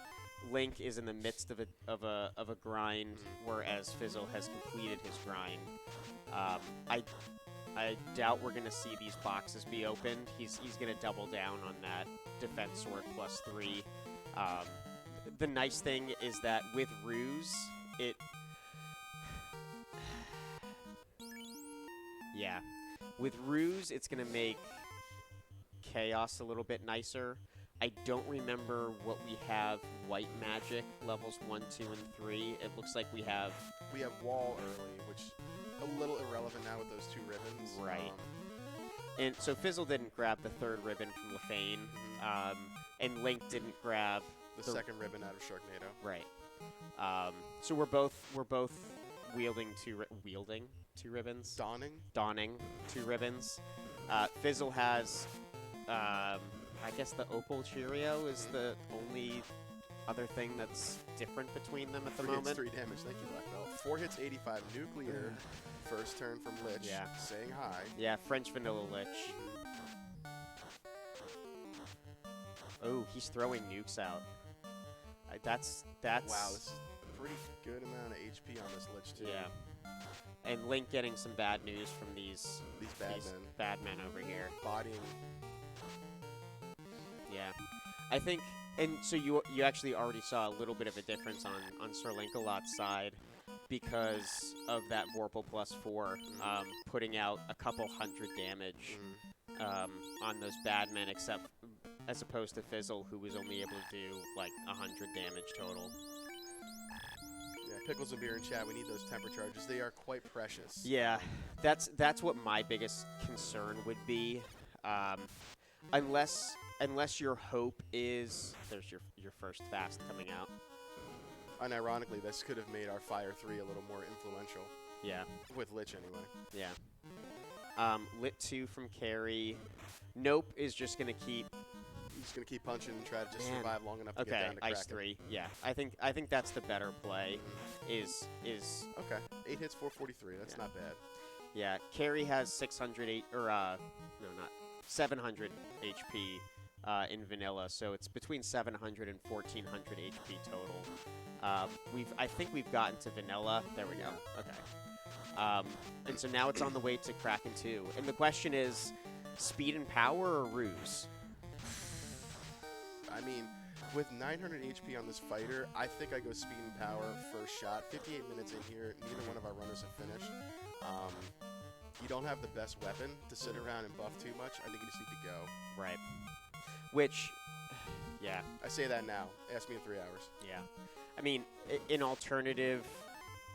Link is in the midst of a grind, whereas Fizzle has completed his grind. I doubt we're going to see these boxes be opened. He's going to double down on that defense sword +3. The nice thing is that with Ruse, with Ruse, it's going to make Chaos a little bit nicer. I don't remember what we have white magic levels 1, 2, and 3. It looks like we have wall early, which a little irrelevant now with those 2 ribbons. Right. And so Fizzle didn't grab the 3rd ribbon from Lefane, and Link didn't grab the 2nd ribbon out of Sharknado. Right. So we're both wielding 2 ribbons. Donning 2 ribbons. Fizzle has I guess the Opal Cheerio is the only other thing that's different between them at the moment. 3 hits, 3 damage. Thank you, Black Belt. 4 hits, 85. Nuclear. First turn from Lich. Yeah. Saying hi. Yeah, French Vanilla Lich. Oh, he's throwing nukes out. That's... Wow, this is a pretty good amount of HP on this Lich, too. Yeah. And Link getting some bad news from these bad men over here. Bodying. Yeah. I think, and so you actually already saw a little bit of a difference on SirLinkalot's side because of that Vorpal +4, putting out a couple hundred damage on those bad men, except as opposed to Fizzle, who was only able to do like 100 damage total. Yeah, Pickles and Beer in chat, we need those temper charges. They are quite precious. Yeah, that's what my biggest concern would be, unless your hope is there's your first fast coming out. Unironically, this could have made our Fire 3 a little more influential. Yeah. With Lich, anyway. Yeah. Lit 2 from Carry. Nope is just going to keep... He's going to keep punching and try to just survive long enough to get down to Kraken. Ice 3. Yeah. I think that's the better play, is... Okay. 8 hits, 443. That's not bad. Yeah. Carry has 600... no, not... 700 HP in vanilla, so it's between 700 and 1400 HP total. I think we've gotten to vanilla. There we go. Okay. And so now it's on the way to Kraken 2. And the question is, speed and power or ruse? I mean, with 900 HP on this fighter, I think I go speed and power first shot. 58 minutes in here, neither one of our runners have finished. You don't have the best weapon to sit around and buff too much. I think you just need to go. Right. Which, yeah. I say that now. Ask me in 3 hours. Yeah. I mean, an alternative...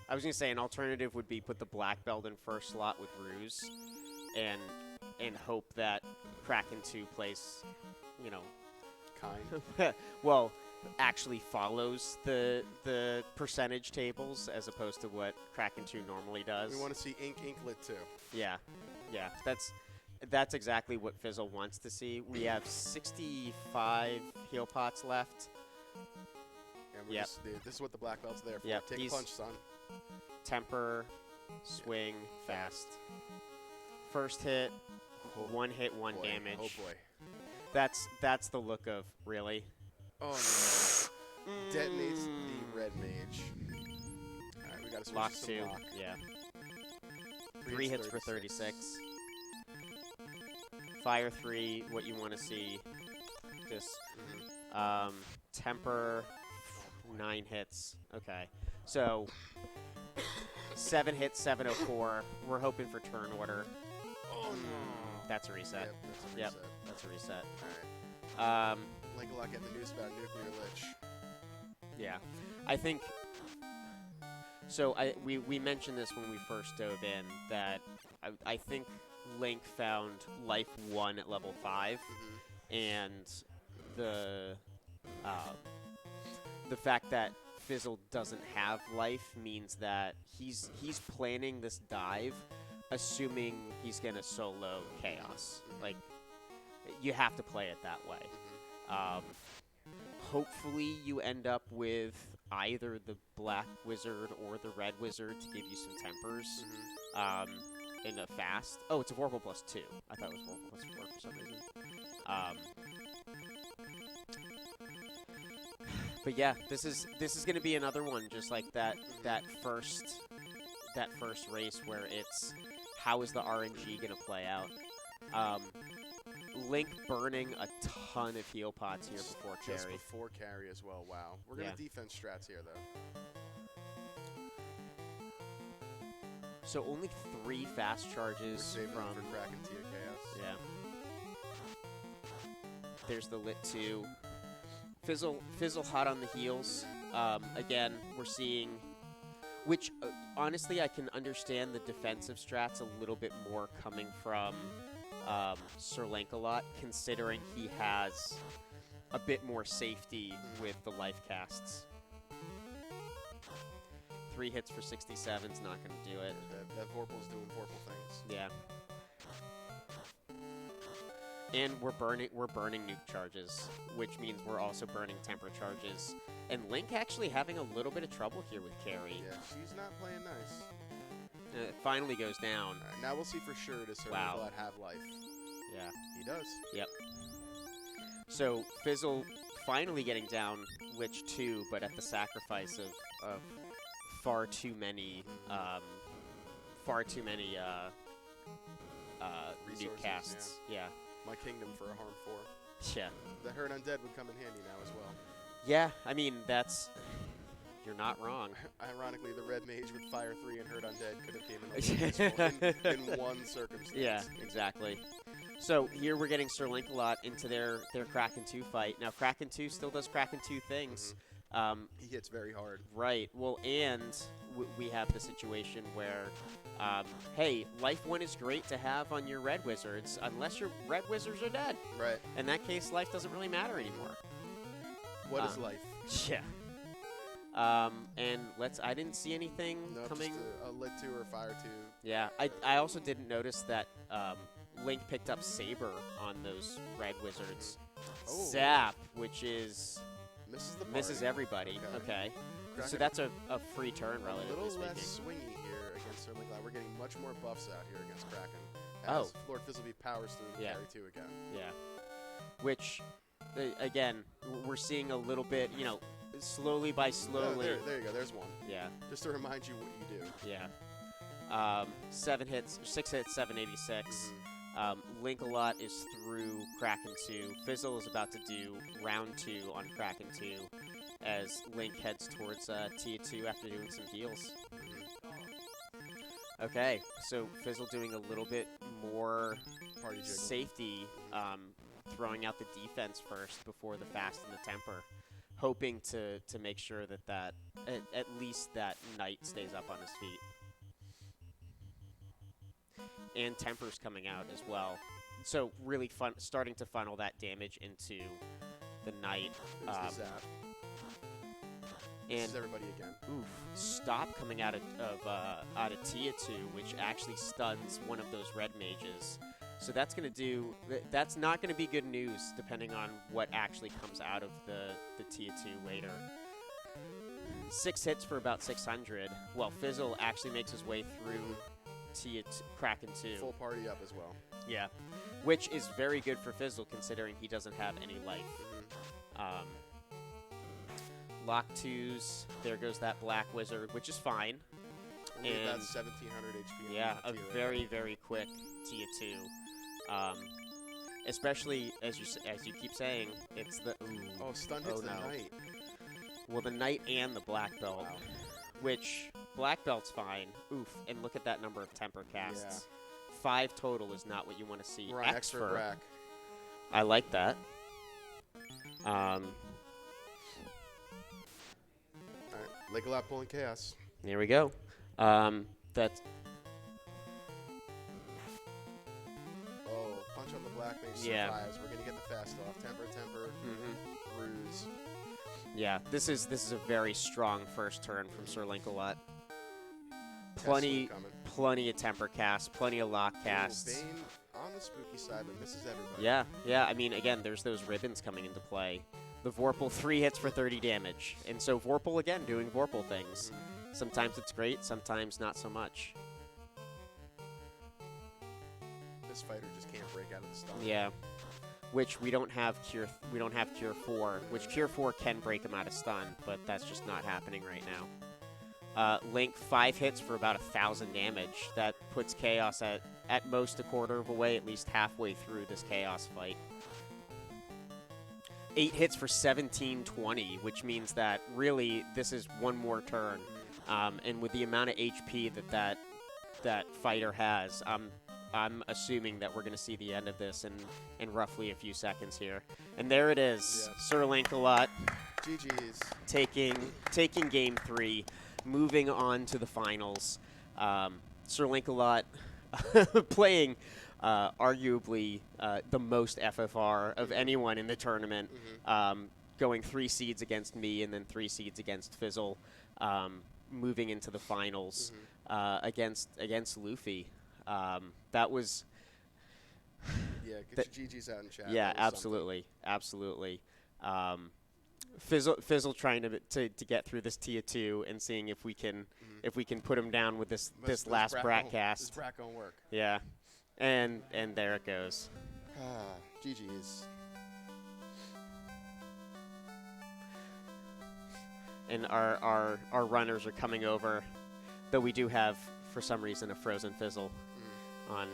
I was going to say an alternative would be put the black belt in first slot with Ruse and hope that Kraken 2 plays, you know... Kind. Well, actually follows the percentage tables as opposed to what Kraken 2 normally does. We want to see Inklet too. Yeah. Yeah. That's exactly what Fizzle wants to see. We have 65 heal pots left. And Yep. This is what the black belt's there for. Yep. Take a punch, son. Temper, swing, fast. First hit, one hit, one boy. damage. Oh boy. That's the look of really. Oh no. Detonates the red mage. All right, we got to switch Lock to some 2. lock. Yeah. 3 hits for 36. Fire 3, what you want to see. Just temper 9 hits. Okay. So 7 hits, 704. We're hoping for turn order. Oh no. That's a reset. Yep, that's a reset. That's a reset. All right. Linkalot getting the news about Nuclear Lich. Yeah. I think so we mentioned this when we first dove in that I think Link found life 1 at level 5 and the fact that Fizzle doesn't have life means that he's planning this dive assuming he's gonna solo Chaos. Like, you have to play it that way. Hopefully you end up with either the Black Wizard or the Red Wizard to give you some tempers in a fast. Oh, it's a Vorpal +2. I thought it was Vorpal +4 for some reason. But yeah, this is gonna be another one just like that first race where it's how is the RNG gonna play out. Link burning a ton of heal pots here before carry. Just before carry as well, wow. We're going to defense strats here, though. So only 3 fast charges from from Kraken Tia Chaos. Yeah. There's the Lit 2. Fizzle hot on the heels. Again, we're seeing... Which, honestly, I can understand the defensive strats a little bit more coming from... SirLinkalot, considering he has a bit more safety with the life casts. 3 hits for 67's not going to do it. That Vorpal's doing Vorpal things. Yeah. And we're burning nuke charges, which means we're also burning temper charges. And Link actually having a little bit of trouble here with carry. Yeah, she's not playing nice. It finally goes down. Right, now we'll see for sure does SirLinkalot have life. Yeah. He does. Yep. So Fizzle finally getting down Lich 2, but at the sacrifice of far too many nuke casts. Yeah. My kingdom for a harm 4. Yeah. The Herd Undead would come in handy now as well. Yeah, I mean that's. You're not wrong. Ironically, the Red Mage with Fire 3 and Herd Undead could have came in one circumstance. Yeah, exactly. So here we're getting SirLinkalot into their Kraken 2 fight. Now Kraken 2 still does Kraken 2 things. He hits very hard. Right. Well, and we have the situation where, hey, life 1 is great to have on your Red Wizards unless your Red Wizards are dead. Right. In that case, life doesn't really matter anymore. What is life? Yeah. And I didn't see anything coming. Just a Lit 2 or Fire 2. Yeah, I also didn't notice that Link picked up Saber on those Red Wizards. Oh. Zap, which is misses everybody. Okay. So that's a free turn, relatively speaking. A little speaking. less swingy here against SirLinkalot. We're getting much more buffs out here against Kraken. As Lord Fizzlebeef powers through the carry 2 again. Yeah. Which, again, we're seeing a little bit, slowly by slowly. There you go. There's one. Yeah. Just to remind you what you do. Yeah. 6 hits, 786. Linkalot is through Kraken 2. Fizzle is about to do round 2 on Kraken 2 as Link heads towards Tia 2 after doing some heals. Okay, so Fizzle doing a little bit more Party jiggle. Safety, throwing out the defense first before the fast and the temper, hoping to make sure that at least that Knight stays up on his feet. And temper's coming out as well. So really starting to funnel that damage into the Knight. There's the zap. And this is everybody again. Oof! Stop coming out of Tia 2, which actually stuns one of those red mages. So that's not gonna be good news depending on what actually comes out of the Tia 2 later. 6 hits for about 600. Well, Fizzle actually makes his way through Kraken 2. Full party up as well. Yeah, which is very good for Fizzle considering he doesn't have any life. Lock 2s, there goes that Black Wizard, which is fine. Only about 1,700 HP. Yeah, a very, very quick Tia 2. Especially, as you keep saying, it's the... Ooh, oh, stun hits the Knight. Well, the Knight and the Black Belt, Wow. which Black Belt's fine. Oof, and look at that number of temper casts. Yeah. 5 total is not what you want to see. Right, extra rack. I like that. Alright, Linkalot pulling chaos. There we go. That's... Oh, punch on the Black Mage survives. We're going to get the fast off. Temper, Ruse. Yeah, this is a very strong first turn from SirLinkalot. Plenty of temper casts, plenty of lock casts. Bane on the spooky side, but misses everybody. Yeah. I mean, again, there's those ribbons coming into play. The Vorpal 3 hits for 30 damage, and so Vorpal again doing Vorpal things. Sometimes it's great, sometimes not so much. This fighter just can't break out of the stun. Yeah. Which we don't have Cure 4, which Cure 4 can break him out of stun, but that's just not happening right now. Link 5 hits for about 1,000 damage. That puts Chaos at most a quarter of a way, at least halfway through this Chaos fight. 8 hits for 1720, which means that really this is one more turn. And with the amount of HP that fighter has, I'm assuming that we're going to see the end of this in roughly a few seconds here. And there it is. Yes. SirLinkalot GG's. Taking game 3, moving on to the finals. SirLinkalot playing arguably the most FFR of anyone in the tournament, going 3 seeds against me and then 3 seeds against Fizzle, moving into the finals against Luffy. That was... Yeah, get your GG's out in chat. Yeah, absolutely. Fizzle trying to get through this Tia 2 and seeing if we can put him down with this last brat cast. This brat gonna work. Yeah, and there it goes. GG's. And our runners are coming over, though we do have for some reason a frozen Fizzle on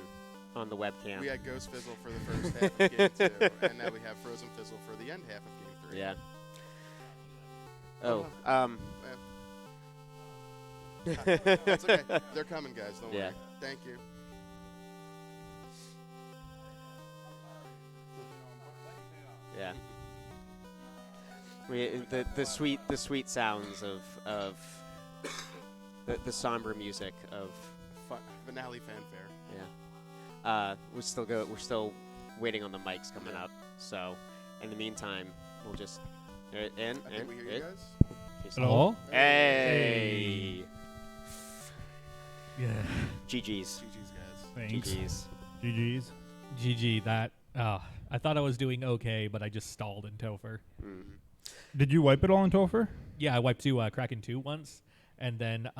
the webcam. We had Ghost Fizzle for the first half of game 2, and now we have Frozen Fizzle for the end half of game 3. Yeah. That's okay. They're coming, guys. Don't worry. Thank you. Yeah. The sweet sounds of the somber music of finale fanfare. Yeah. We're still waiting on the mics coming up. So, in the meantime, we'll just I think we hear you guys. Hello? Hey. Yeah. GG's. GG's, guys. Thanks. GG's. GG. That. I thought I was doing okay, but I just stalled in Topher. Did you wipe it all in Topher? Yeah, I wiped 2 Kraken 2 once, and then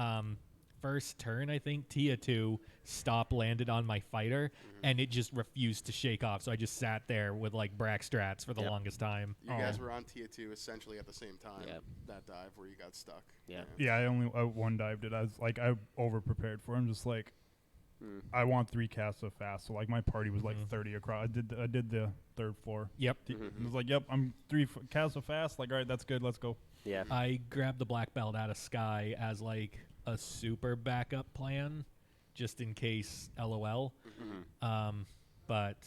first turn, I think, Tia 2 stop landed on my fighter, and it just refused to shake off, so I just sat there with, like, Brack strats for the longest time. You guys were on Tia 2 essentially at the same time, that dive where you got stuck. Yeah, I only one dived it. I was like, I over-prepared for him, just like, I want 3 casts so fast, so, like, my party was, like, 30 across. I did the 3rd floor. Yep. I was like, yep, I'm 3 casts so fast. Like, all right, that's good, let's go. Yeah. I grabbed the black belt out of Sky as, like, a super backup plan, just in case LOL. But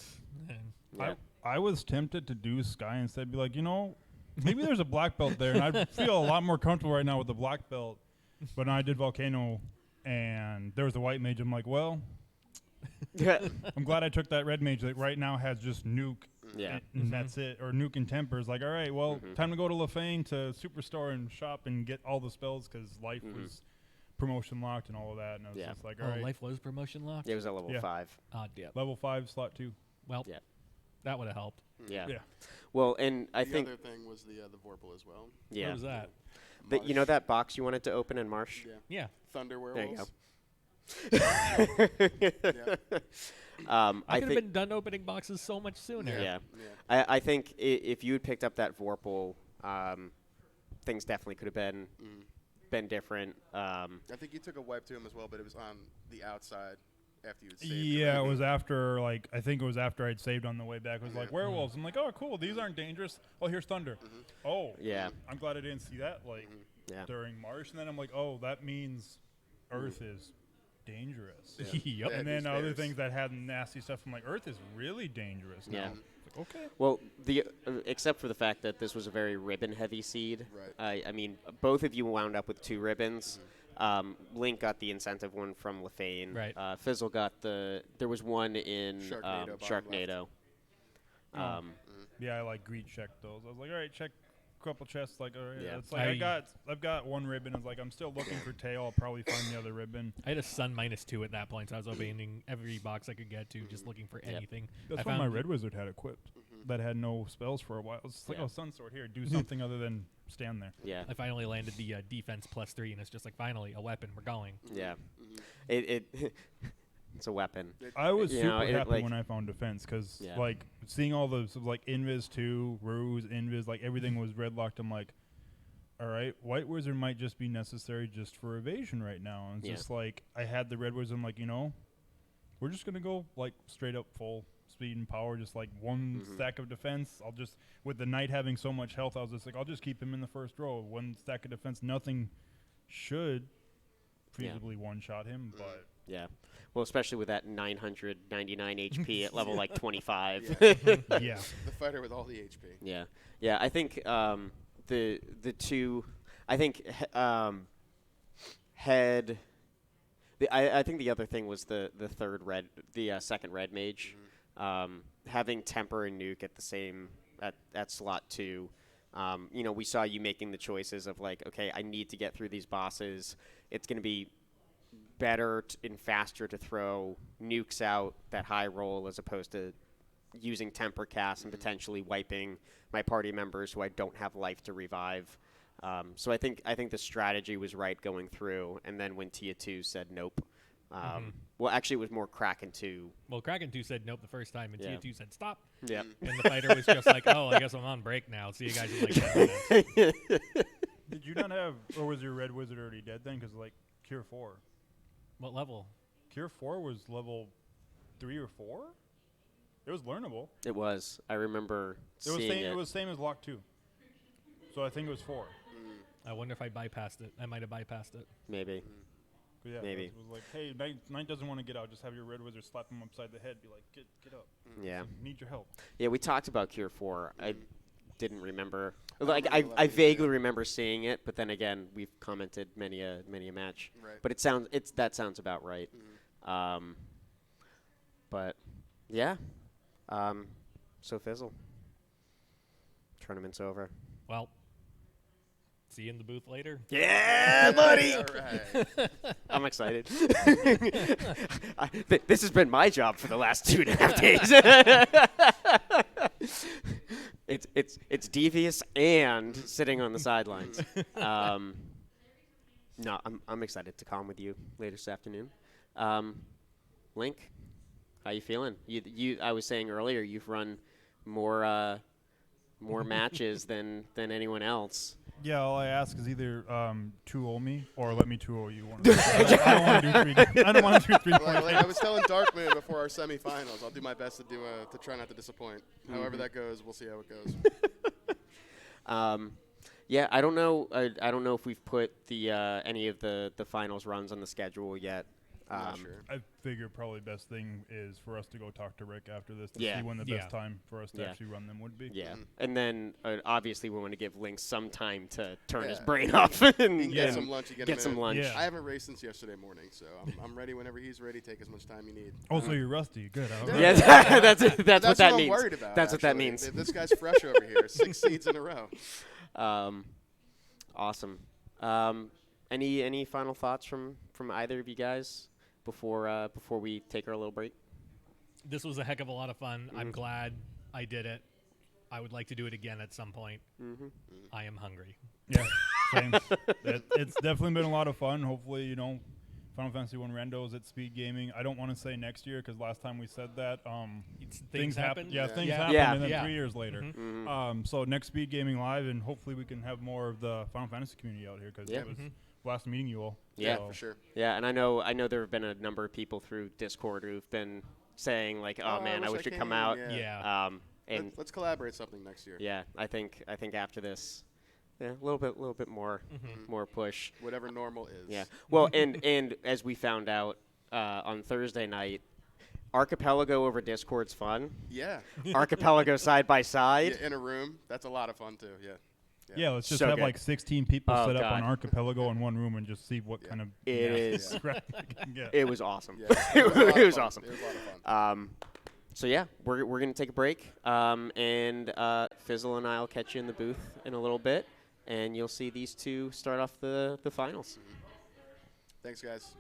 I was tempted to do Sky instead, be like, you know, maybe there's a black belt there, and I'd feel a lot more comfortable right now with the black belt. But then I did Volcano, and there was a white mage. I'm like, well, I'm glad I took that red mage that right now has just nuke. And that's it. Or nuke and tempers. Like, all right, well, time to go to Lefane to Superstore and shop and get all the spells because life was promotion locked and all of that. And I was just like, all right. Life was promotion locked? It was at level 5. Yeah. Level 5, slot 2. Well, That would have helped. Yeah. Yeah. Well, and I the think other thing was the Vorpal as well. yeah. What was that? You know that box you wanted to open in Marsh? Yeah. Yeah. Thunder There you Werewolves. go. I I could have think been done opening boxes so much sooner. yeah. Yeah. I think if you had picked up that Vorpal, things definitely could have been different. I think you took a wipe to him as well, but it was on the outside after you had saved. Yeah, it was after, like, I think it was after I'd saved on the way back. It was like, Yeah. werewolves. I'm like, oh, cool, these aren't dangerous. Oh, here's thunder. Oh, Yeah. I'm glad I didn't see that, like, Yeah. during March. And then I'm like, oh, that means Earth is dangerous. Yep. Yeah. And then These other bears. things that had nasty stuff, I'm like, Earth is really dangerous now. Yeah. Like, okay. Well, except for the fact that this was a very ribbon-heavy seed. Right. I mean, both of you wound up with 2 ribbons. Link got the incentive one from LaFane. Right. Fizzle got there was one in Sharknado, bottom Sharknado. Yeah, I like greed checked those. I was like, all right, check a couple chests. Like, all right, Yeah. it's like I've got 1 ribbon. It's like I'm still looking for tail. I'll probably find the other ribbon. I had a sun -2 at that point, so I was opening every box I could get to, just looking for anything. That's I what my found- red wizard had equipped. That had no spells for a while. It's like, Yeah. oh, sun sword here, do something other than stand there. Yeah. I finally landed the defense +3, and it's just like, finally, a weapon. We're going. Yeah. It it's a weapon. I was You super know, it, happy like- when I found defense because Yeah. like seeing all those like invis 2, ruse, invis, like everything was red locked. I'm like, all right, white wizard might just be necessary just for evasion right now. And it's Yeah. just like I had the red wizard. I'm like, we're just gonna go like straight up full speed and power, just like 1 stack of defense. I'll just with the knight having so much health, I was just like, I'll just keep him in the first row. 1 stack of defense, nothing should Yeah. feasibly one-shot him, but. Yeah. Well, especially with that 999 HP at level like 25. Yeah. The fighter with all the HP. Yeah. Yeah. I think the 2. I think head. I think the other thing was the second red mage. Having temper and nuke at the same at slot 2. We saw you making the choices of like, okay, I need to get through these bosses. It's going to be better and faster to throw nukes out that high roll as opposed to using temper cast and potentially wiping my party members who I don't have life to revive. So I think the strategy was right going through. And then when Tia 2 said nope. Well, actually, it was more Kraken 2. Well, Kraken 2 said nope the first time, and Yeah. Tia 2 said stop. Yeah. And the fighter was just like, oh, I guess I'm on break now. See you guys in like 10 minutes. Did you not have, or was your red wizard already dead then? Because like Cure 4, What level? Cure 4 was level 3 or 4. It was learnable. It was. I remember seeing it. It was same as Lock 2. So I think it was 4. I wonder if I bypassed it. I might have bypassed it. Maybe. But yeah, Maybe. It was like, hey, Knight doesn't want to get out. Just have your red wizard slap him upside the head. Be like, get up. Yeah. Need your help. Yeah, we talked about Cure 4. I didn't remember. don't Like remember I that vaguely either. remember seeing it, but then again, we've commented many a match. Right. But that sounds about right. But yeah. So Fizzle. Tournament's over. Well, see you in the booth later. Yeah, buddy. All right. I'm excited. This has been my job for the last 2.5 days. It's devious and sitting on the sidelines. No, I'm excited to come with you later this afternoon. Link, how you feeling? I was saying earlier you've run more matches than anyone else. Yeah, all I ask is either 2-0 me or let me 2-0 you. One of those. I don't want to do 3. I don't want to do 3 Like, points. like I was telling Darkman before our semifinals, I'll do my best to try not to disappoint. However that goes, we'll see how it goes. Yeah, I don't know. I don't know if we've put the any of the finals runs on the schedule yet. Not sure. I figure probably best thing is for us to go talk to Rick after this to Yeah. see when the Yeah. best time for us to Yeah. actually run them would be. Yeah, and then obviously we want to give Link some time to turn his Yeah. brain off and, You can get and some lunch. You get some lunch. Yeah. I haven't raced since yesterday morning, so I'm ready whenever he's ready. Take as much time you need. Oh, so you're rusty. Good. I Yeah, that's what that what I'm means. worried about. That's what that actually. means. This guy's fresh over here. 6 seeds in a row. Awesome. Any final thoughts from either of you guys before we take our little break? This was a heck of a lot of fun. I'm glad I did it. I would like to do it again at some point. Mm-hmm. I am hungry. Yeah, same. It's definitely been a lot of fun. Hopefully, Final Fantasy 1 Randos at Speed Gaming. I don't want to say next year because last time we said that, Things happened. Yeah, things Yeah. happened, Yeah. and then Yeah. 3 years later. Mm-hmm. So next Speed Gaming Live, and hopefully we can have more of the Final Fantasy community out here because Yeah. it was last meeting you all. Yeah, So- for sure. Yeah, and I know there have been a number of people through Discord who've been saying like, "Oh, man, I wish you'd come came," out." Yeah. And Let's collaborate something next year. yeah, I think after this, a little bit more push. Whatever normal is. Yeah. Well, and as we found out on Thursday night, Archipelago over Discord's fun. Yeah. Archipelago side by side. In a room. That's a lot of fun too. Yeah. Yeah, let's just So have good. like 16 people Oh, set up God. on Archipelago in one room and just see what kind of It nasty is. crap we can get. It was awesome. Yeah. It a lot of was fun. awesome. It was a lot of fun. So yeah, we're gonna take a break, and Fizzle and I'll catch you in the booth in a little bit, and you'll see these two start off the finals. Thanks, guys.